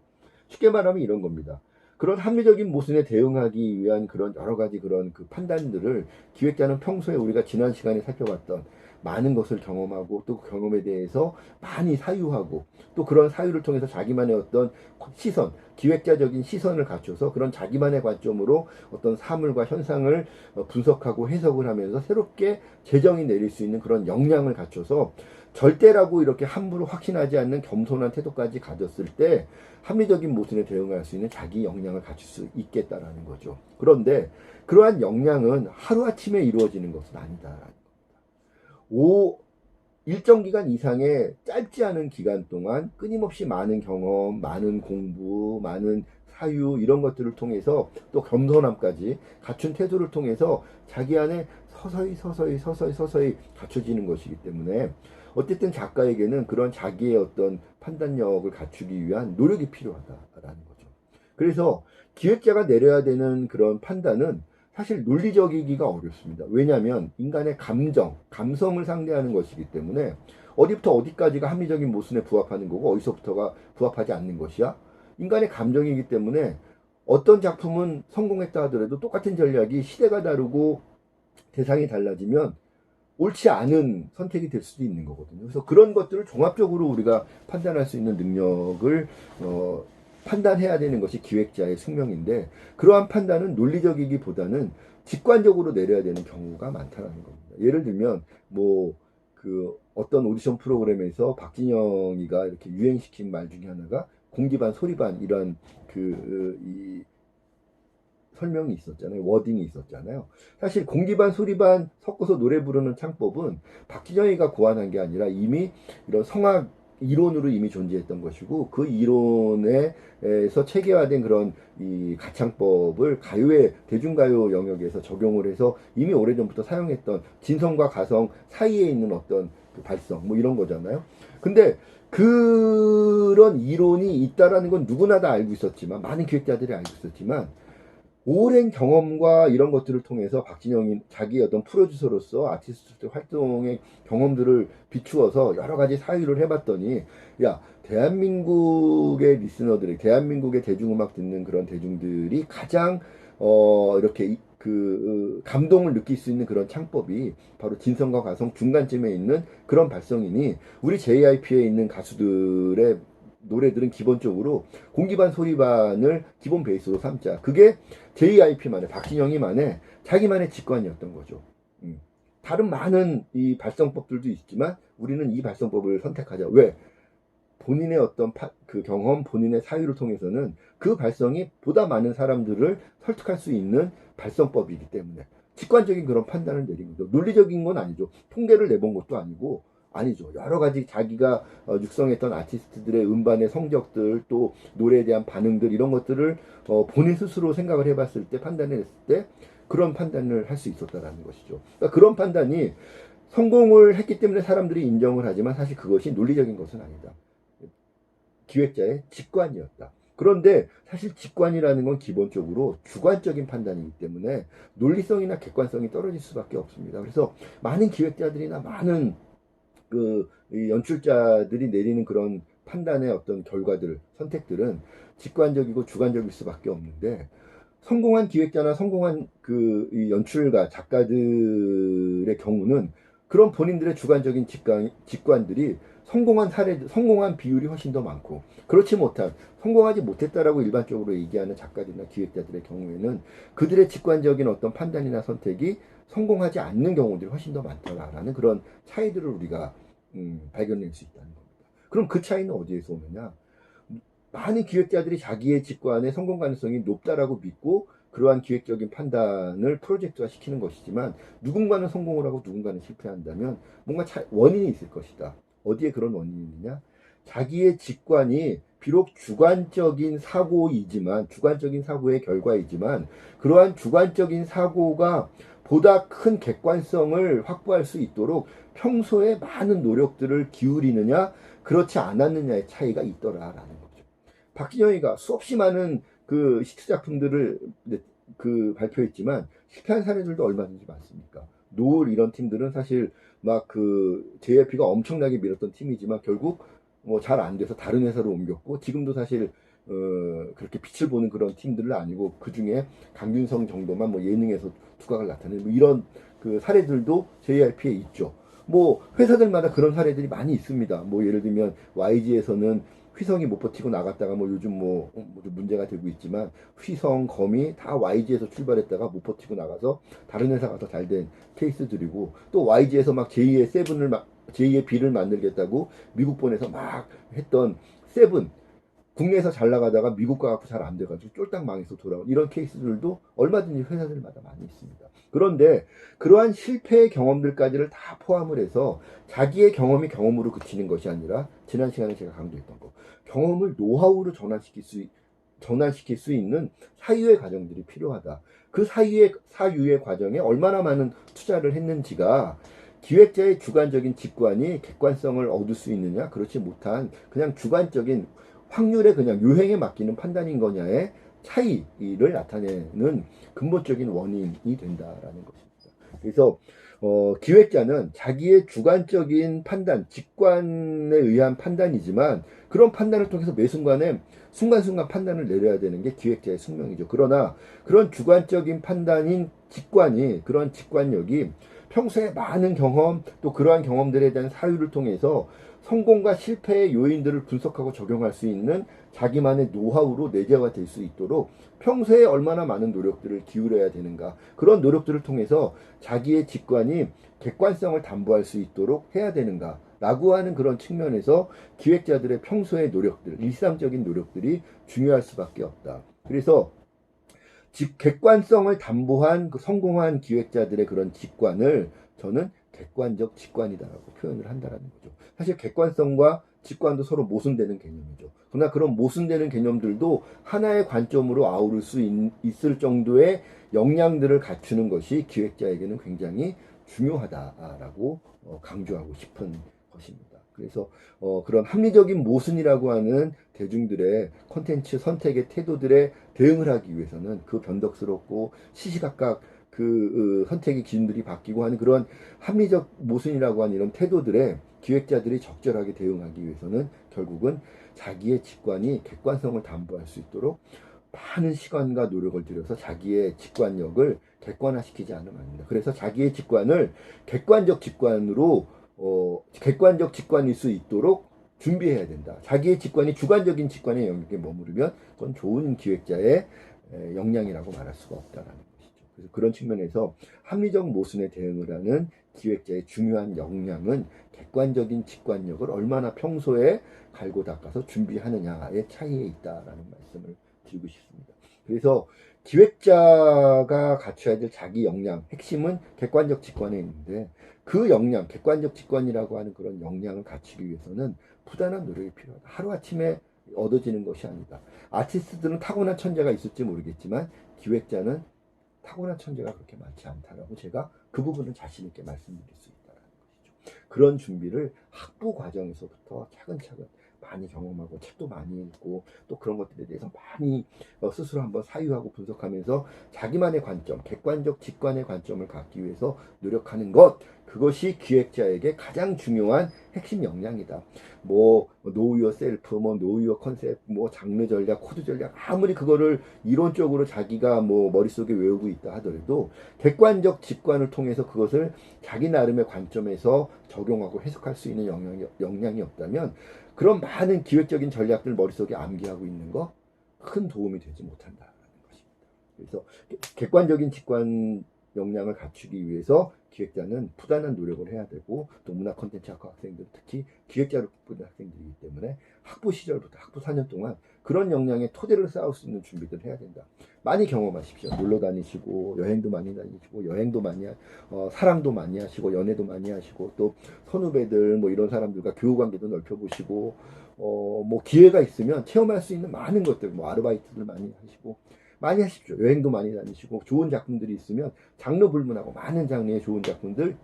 쉽게 말하면 이런 겁니다. 그런 합리적인 모순에 대응하기 위한 그런 여러 가지 그런 그 판단들을 기획자는 평소에 우리가 지난 시간에 살펴봤던 많은 것을 경험하고 또 그 경험에 대해서 많이 사유하고 또 그런 사유를 통해서 자기만의 어떤 시선, 기획자적인 시선을 갖춰서 그런 자기만의 관점으로 어떤 사물과 현상을 분석하고 해석을 하면서 새롭게 재정이 내릴 수 있는 그런 역량을 갖춰서 절대라고 이렇게 함부로 확신하지 않는 겸손한 태도까지 가졌을 때 합리적인 모순에 대응할 수 있는 자기 역량을 갖출 수 있겠다라는 거죠. 그런데 그러한 역량은 하루아침에 이루어지는 것은 아니다. 일정 기간 이상의 짧지 않은 기간 동안 끊임없이 많은 경험, 많은 공부, 많은 사유 이런 것들을 통해서 또 겸손함까지 갖춘 태도를 통해서 자기 안에 서서히 갖춰지는 것이기 때문에 어쨌든 작가에게는 그런 자기의 어떤 판단력을 갖추기 위한 노력이 필요하다라는 거죠. 그래서 기획자가 내려야 되는 그런 판단은 사실 논리적이기가 어렵습니다. 왜냐하면 인간의 감성을 상대하는 것이기 때문에 어디부터 어디까지가 합리적인 모순에 부합하는 거고 어디서부터가 부합하지 않는 것이야? 인간의 감정이기 때문에 어떤 작품은 성공했다 하더라도 똑같은 전략이 시대가 다르고 대상이 달라지면 옳지 않은 선택이 될 수도 있는 거거든요. 그래서 그런 것들을 종합적으로 우리가 판단할 수 있는 능력을 판단해야 되는 것이 기획자의 숙명인데 그러한 판단은 논리적이기보다는 직관적으로 내려야 되는 경우가 많다는 겁니다. 예를 들면 그 어떤 오디션 프로그램에서 박진영이가 이렇게 유행시킨 말 중에 하나가 공기반 소리반 이런 이 설명이 있었잖아요. 워딩이 있었잖아요. 사실 공기반 소리반 섞어서 노래 부르는 창법은 박진영이가 고안한 게 아니라 이미 이런 성악 이론으로 이미 존재했던 것이고 그 이론에서 체계화된 그런 이 가창법을 가요의 대중가요 영역에서 적용을 해서 이미 오래전부터 사용했던 진성과 가성 사이에 있는 어떤 그 발성 이런 거잖아요. 근데 그런 이론이 있다라는 건 누구나 다 알고 있었지만 많은 기획자들이 알고 있었지만 오랜 경험과 이런 것들을 통해서 박진영이 자기 어떤 프로듀서로서 아티스트 활동의 경험들을 비추어서 여러 가지 사유를 해봤더니 야 대한민국의 리스너들이 대한민국의 대중음악 듣는 그런 대중들이 가장 이렇게 감동을 느낄 수 있는 그런 창법이 바로 진성과 가성 중간쯤에 있는 그런 발성이니 우리 JYP에 있는 가수들의 노래들은 기본적으로 공기반 소리반을 기본 베이스로 삼자. 그게 JYP만의 박진영이만의 자기만의 직관이었던 거죠. 다른 많은 이 발성법들도 있지만 우리는 이 발성법을 선택하자. 왜? 본인의 어떤 그 경험, 본인의 사유를 통해서는 그 발성이 보다 많은 사람들을 설득할 수 있는 발성법이기 때문에 직관적인 그런 판단을 내린 거죠. 논리적인 건 아니죠. 통계를 내본 것도 아니고 아니죠. 여러 가지 자기가 육성했던 아티스트들의 음반의 성적들 또 노래에 대한 반응들 이런 것들을 본인 스스로 생각을 해봤을 때 판단을 했을 때 그런 판단을 할 수 있었다라는 것이죠. 그러니까 그런 판단이 성공을 했기 때문에 사람들이 인정을 하지만 사실 그것이 논리적인 것은 아니다. 기획자의 직관이었다. 그런데 사실 직관이라는 건 기본적으로 주관적인 판단이기 때문에 논리성이나 객관성이 떨어질 수밖에 없습니다. 그래서 많은 기획자들이나 많은 연출자들이 내리는 그런 판단의 어떤 결과들, 선택들은 직관적이고 주관적일 수밖에 없는데 성공한 기획자나 성공한 이 연출가, 작가들의 경우는 그런 본인들의 주관적인 직관들이 성공한 비율이 훨씬 더 많고 그렇지 못한 성공하지 못했다라고 일반적으로 얘기하는 작가들이나 기획자들의 경우에는 그들의 직관적인 어떤 판단이나 선택이 성공하지 않는 경우들이 훨씬 더 많다라는 그런 차이들을 우리가 발견할 수 있다는 겁니다. 그럼 그 차이는 어디에서 오느냐? 많은 기획자들이 자기의 직관의 성공 가능성이 높다라고 믿고 그러한 기획적인 판단을 프로젝트화 시키는 것이지만 누군가는 성공을 하고 누군가는 실패한다면 뭔가 원인이 있을 것이다. 어디에 그런 원인이 있느냐? 자기의 직관이 비록 주관적인 사고의 결과이지만 그러한 주관적인 사고가 보다 큰 객관성을 확보할 수 있도록 평소에 많은 노력들을 기울이느냐 그렇지 않았느냐의 차이가 있더라라는 거죠. 박진영이가 수없이 많은 히트 작품들을 발표했지만 실패한 사례들도 얼마든지 많습니까? 노을 이런 팀들은 사실 막 그 JYP가 엄청나게 밀었던 팀이지만 결국 뭐 잘 안 돼서 다른 회사로 옮겼고 지금도 사실 그렇게 빛을 보는 그런 팀들은 아니고 그 중에 강균성 정도만 뭐 예능에서 두각을 나타내는 뭐 이런 그 사례들도 JYP에 있죠. 뭐 회사들마다 그런 사례들이 많이 있습니다. 뭐 예를 들면 YG에서는 휘성이 못 버티고 나갔다가 뭐 요즘 뭐 문제가 되고 있지만 휘성, 거미 다 YG에서 출발했다가 못 버티고 나가서 다른 회사 가서 잘 된 케이스들이고 또 YG에서 막 제2의 세븐을 제2의 B를 만들겠다고 미국 보내서 막 했던 세븐 국내에서 잘 나가다가 미국 가갖고 잘 안 돼가지고 쫄딱 망해서 돌아온 이런 케이스들도 얼마든지 회사들마다 많이 있습니다. 그런데 그러한 실패의 경험들까지를 다 포함을 해서 자기의 경험이 경험으로 그치는 것이 아니라 지난 시간에 제가 강조했던 거 경험을 노하우로 전환시킬 수 있는 사유의 과정들이 필요하다. 그 사유의 과정에 얼마나 많은 투자를 했는지가 기획자의 주관적인 직관이 객관성을 얻을 수 있느냐 그렇지 못한 그냥 주관적인 확률에 그냥 유행에 맡기는 판단인 거냐의 차이를 나타내는 근본적인 원인이 된다라는 것입니다. 그래서 기획자는 자기의 주관적인 판단, 직관에 의한 판단이지만 그런 판단을 통해서 매 순간에 순간순간 판단을 내려야 되는 게 기획자의 숙명이죠. 그러나 그런 주관적인 판단인 직관이 그런 직관력이 평소에 많은 경험 또 그러한 경험들에 대한 사유를 통해서 성공과 실패의 요인들을 분석하고 적용할 수 있는 자기만의 노하우로 내재화될 수 있도록 평소에 얼마나 많은 노력들을 기울여야 되는가 그런 노력들을 통해서 자기의 직관이 객관성을 담보할 수 있도록 해야 되는가 라고 하는 그런 측면에서 기획자들의 평소의 노력들 일상적인 노력들이 중요할 수밖에 없다. 그래서 객관성을 담보한 그 성공한 기획자들의 그런 직관을 저는 객관적 직관이다라고 표현을 한다라는 거죠. 사실 객관성과 직관도 서로 모순되는 개념이죠. 그러나 그런 모순되는 개념들도 하나의 관점으로 아우를 수 있을 정도의 역량들을 갖추는 것이 기획자에게는 굉장히 중요하다라고 강조하고 싶은 것입니다. 그래서 그런 합리적인 모순이라고 하는 대중들의 콘텐츠 선택의 태도들에 대응을 하기 위해서는 그 변덕스럽고 시시각각 그 선택의 기준들이 바뀌고 하는 그런 합리적 모순이라고 하는 이런 태도들에 기획자들이 적절하게 대응하기 위해서는 결국은 자기의 직관이 객관성을 담보할 수 있도록 많은 시간과 노력을 들여서 자기의 직관력을 객관화시키지 않으면 안 된다. 그래서 자기의 직관을 객관적 직관일 수 있도록 준비해야 된다. 자기의 직관이 주관적인 직관의 영역에 머무르면 그건 좋은 기획자의 역량이라고 말할 수가 없다라는 것이죠. 그래서 그런 측면에서 합리적 모순에 대응을 하는 기획자의 중요한 역량은 객관적인 직관력을 얼마나 평소에 갈고 닦아서 준비하느냐의 차이에 있다라는 말씀을 드리고 싶습니다. 그래서 기획자가 갖춰야 될 자기 역량, 핵심은 객관적 직관에 있는데 그 역량, 객관적 직관이라고 하는 그런 역량을 갖추기 위해서는 부단한 노력이 필요하다. 하루아침에 얻어지는 것이 아니다. 아티스트들은 타고난 천재가 있을지 모르겠지만 기획자는 타고난 천재가 그렇게 많지 않다라고 제가 그 부분은 자신 있게 말씀드릴 수 있다는 것이죠. 그런 준비를 학부 과정에서부터 차근차근 많이 경험하고 책도 많이 읽고 또 그런 것들에 대해서 많이 스스로 한번 사유하고 분석하면서 자기만의 관점, 객관적 직관의 관점을 갖기 위해서 노력하는 것 그것이 기획자에게 가장 중요한 핵심 역량이다. 뭐 know yourself, 뭐 know your concept, 뭐 장르 전략, 코드 전략 아무리 그거를 이론적으로 자기가 뭐 머릿속에 외우고 있다 하더라도 객관적 직관을 통해서 그것을 자기 나름의 관점에서 적용하고 해석할 수 있는 역량이 없다면 그런 많은 기획적인 전략들 머릿속에 암기하고 있는 거 큰 도움이 되지 못한다는 것입니다. 그래서 객관적인 직관 역량을 갖추기 위해서 기획자는 부단한 노력을 해야 되고 또 문화 콘텐츠학과 학생들 특히 기획자로 뽑는 학생들이기 때문에 학부 시절부터 학부 4년 동안 그런 역량의 토대를 쌓을 수 있는 준비를 해야 된다. 많이 경험하십시오. 놀러 다니시고 여행도 많이 다니시고 여행도 많이 사랑도 많이 하시고 연애도 많이 하시고 또 선후배들 뭐 이런 사람들과 교우 관계도 넓혀보시고 뭐 기회가 있으면 체험할 수 있는 많은 것들 뭐 아르바이트들 많이 하시고 많이 하십시오. 여행도 많이 다니시고 좋은 작품들이 있으면 장르 불문하고 많은 장르의 좋은 작품들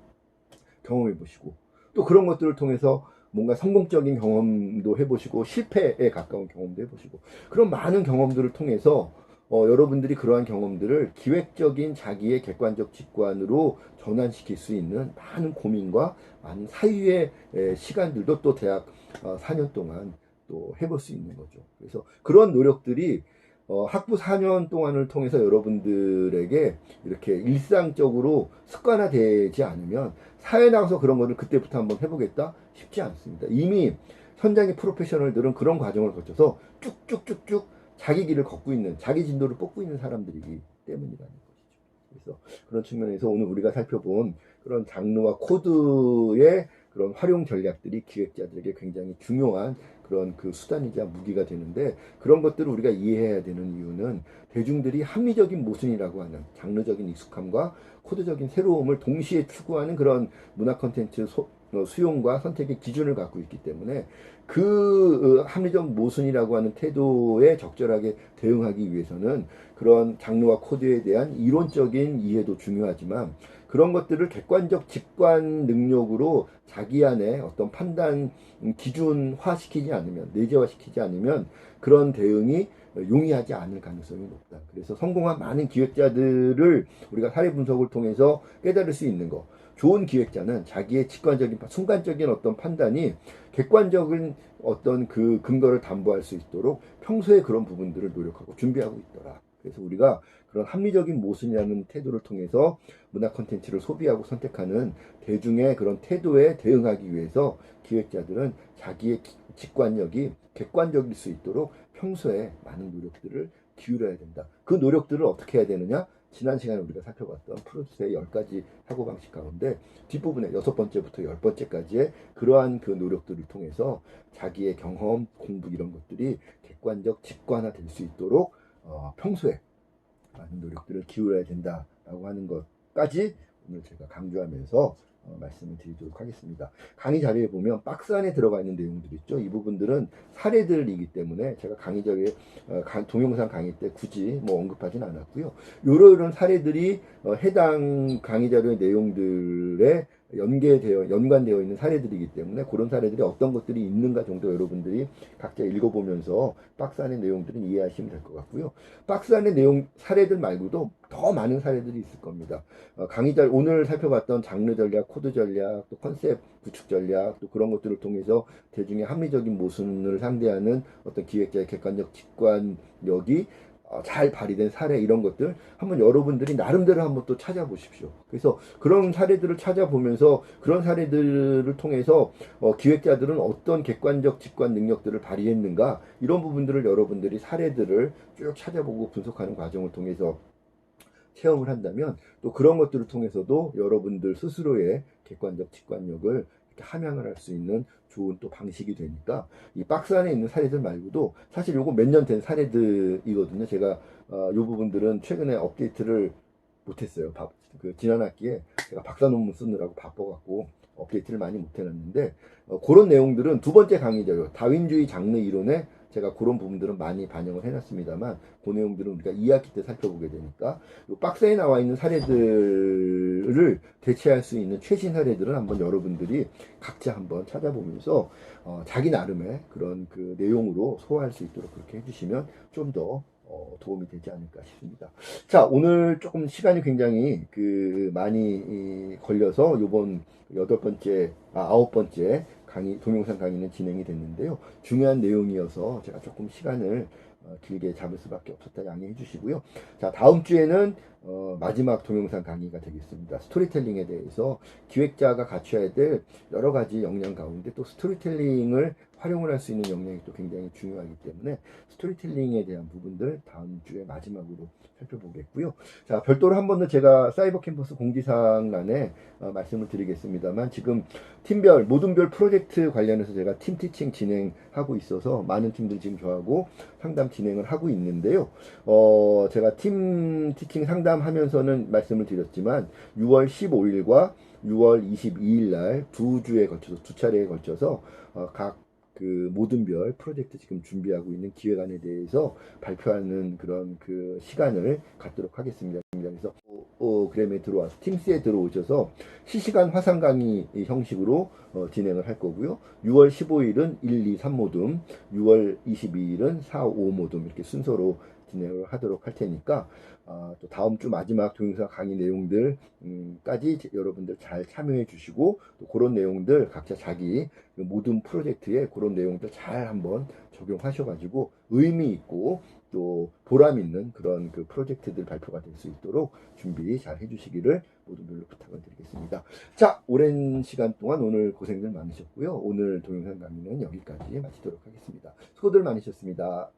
경험해 보시고 또 그런 것들을 통해서 뭔가 성공적인 경험도 해보시고 실패에 가까운 경험도 해보시고 그런 많은 경험들을 통해서 여러분들이 그러한 경험들을 기획적인 자기의 객관적 직관으로 전환시킬 수 있는 많은 고민과 많은 사유의 시간들도 또 대학 4년 동안 또 해볼 수 있는 거죠. 그래서 그런 노력들이 학부 4년 동안을 통해서 여러분들에게 이렇게 일상적으로 습관화되지 않으면 사회에 나가서 그런 거를 그때부터 한번 해보겠다? 쉽지 않습니다. 이미 현장의 프로페셔널들은 그런 과정을 거쳐서 쭉쭉쭉쭉 자기 길을 걷고 있는, 자기 진도를 뽑고 있는 사람들이기 때문이라는 것이죠. 그래서 그런 측면에서 오늘 우리가 살펴본 그런 장르와 코드의 그런 활용 전략들이 기획자들에게 굉장히 중요한 그런 그 수단이자 무기가 되는데, 그런 것들을 우리가 이해해야 되는 이유는 대중들이 합리적인 모순이라고 하는 장르적인 익숙함과 코드적인 새로움을 동시에 추구하는 그런 문화 콘텐츠 수용과 선택의 기준을 갖고 있기 때문에, 그 합리적 모순이라고 하는 태도에 적절하게 대응하기 위해서는 그런 장르와 코드에 대한 이론적인 이해도 중요하지만, 그런 것들을 객관적 직관 능력으로 자기 안에 어떤 판단 기준화시키지 않으면, 내재화시키지 않으면 그런 대응이 용이하지 않을 가능성이 높다. 그래서 성공한 많은 기획자들을 우리가 사례 분석을 통해서 깨달을 수 있는 거, 좋은 기획자는 자기의 직관적인 순간적인 어떤 판단이 객관적인 어떤 그 근거를 담보할 수 있도록 평소에 그런 부분들을 노력하고 준비하고 있더라. 그래서 우리가 그런 합리적인 모순이라는 태도를 통해서 문화 콘텐츠를 소비하고 선택하는 대중의 그런 태도에 대응하기 위해서 기획자들은 자기의 직관력이 객관적일 수 있도록 평소에 많은 노력들을 기울여야 된다. 그 노력들을 어떻게 해야 되느냐? 지난 시간에 우리가 살펴봤던 프로듀서의 10가지 사고방식 가운데 뒷부분에 6번째부터 10번째까지의 그러한 그 노력들을 통해서 자기의 경험, 공부 이런 것들이 객관적 직관화 될 수 있도록 평소에 많은 노력들을 기울여야 된다라고 하는 것까지 오늘 제가 강조하면서 말씀을 드리도록 하겠습니다. 강의 자료에 보면 박스 안에 들어가 있는 내용들 있죠. 이 부분들은 사례들이기 때문에 제가 강의 자료에 동영상 강의 때 굳이 뭐 언급하진 않았고요. 이런 사례들이 해당 강의 자료의 내용들에 연관되어 있는 사례들이기 때문에 그런 사례들이 어떤 것들이 있는가 정도 여러분들이 각자 읽어보면서 박스 안의 내용들은 이해하시면 될 것 같고요. 박스 안의 내용 사례들 말고도 더 많은 사례들이 있을 겁니다. 오늘 살펴봤던 장르 전략, 코드 전략, 또 컨셉 구축 전략, 또 그런 것들을 통해서 대중의 합리적인 모순을 상대하는 어떤 기획자의 객관적 직관력이 잘 발휘된 사례, 이런 것들 한번 여러분들이 나름대로 한번 또 찾아보십시오. 그래서 그런 사례들을 찾아보면서 그런 사례들을 통해서 기획자들은 어떤 객관적 직관 능력들을 발휘했는가, 이런 부분들을 여러분들이 사례들을 쭉 찾아보고 분석하는 과정을 통해서 체험을 한다면, 또 그런 것들을 통해서도 여러분들 스스로의 객관적 직관력을 이렇게 함양을 할 수 있는 좋은 또 방식이 되니까, 이 박스 안에 있는 사례들 말고도 사실 요거 몇 년 된 사례들이거든요. 제가 요 부분들은 최근에 업데이트를 못했어요. 지난 학기에 제가 박사 논문 쓰느라고 바빠갖고 업데이트를 많이 못해놨는데, 그런 내용들은 두 번째 강의 자료 다윈주의 장르 이론에 제가 그런 부분들은 많이 반영을 해놨습니다만, 그 내용들은 우리가 2학기 때 살펴보게 되니까 이 박스에 나와 있는 사례들을 대체할 수 있는 최신 사례들은 한번 여러분들이 각자 한번 찾아보면서 자기 나름의 그런 그 내용으로 소화할 수 있도록 그렇게 해주시면 좀 더 도움이 되지 않을까 싶습니다. 자, 오늘 조금 시간이 굉장히 많이 걸려서 요번 9번째 동영상 강의는 진행이 됐는데요. 중요한 내용이어서 제가 조금 시간을 길게 잡을 수밖에 없었다 양해해 주시고요. 자, 다음 주에는 마지막 동영상 강의가 되겠습니다. 스토리텔링에 대해서 기획자가 갖춰야 될 여러 가지 역량 가운데 또 스토리텔링을 활용을 할 수 있는 역량이 또 굉장히 중요하기 때문에 스토리텔링에 대한 부분들 다음 주에 마지막으로 살펴보겠고요. 자, 별도로 한 번 더 제가 사이버 캠퍼스 공지사항란에 말씀을 드리겠습니다만, 지금 팀별, 모든별 프로젝트 관련해서 제가 팀 티칭 진행하고 있어서 많은 팀들이 지금 저하고 상담 진행을 하고 있는데요. 제가 팀 티칭 상담하면서는 말씀을 드렸지만 6월 15일과 6월 22일 날 두 차례에 걸쳐서 각 모든별 프로젝트 지금 준비하고 있는 기획안에 대해서 발표하는 그런 시간을 갖도록 하겠습니다. 그래서 그램에 들어와서 팀스에 들어오셔서 실시간 화상 강의 형식으로 진행을 할 거고요. 6월 15일은 1, 2, 3모둠, 6월 22일은 4, 5모둠 이렇게 순서로 진행을 하도록 할 테니까 또 다음 주 마지막 동영상 강의 내용들 까지 여러분들 잘 참여해 주시고 또 그런 내용들 각자 자기 모든 프로젝트에 그런 내용들 잘 한번 적용하셔가지고 의미 있고 또 보람 있는 그런 그 프로젝트들 발표가 될 수 있도록 준비 잘 해주시기를 모두들로 부탁을 드리겠습니다. 자, 오랜 시간 동안 오늘 고생들 많으셨고요. 오늘 동영상 강의는 여기까지 마치도록 하겠습니다. 수고들 많으셨습니다.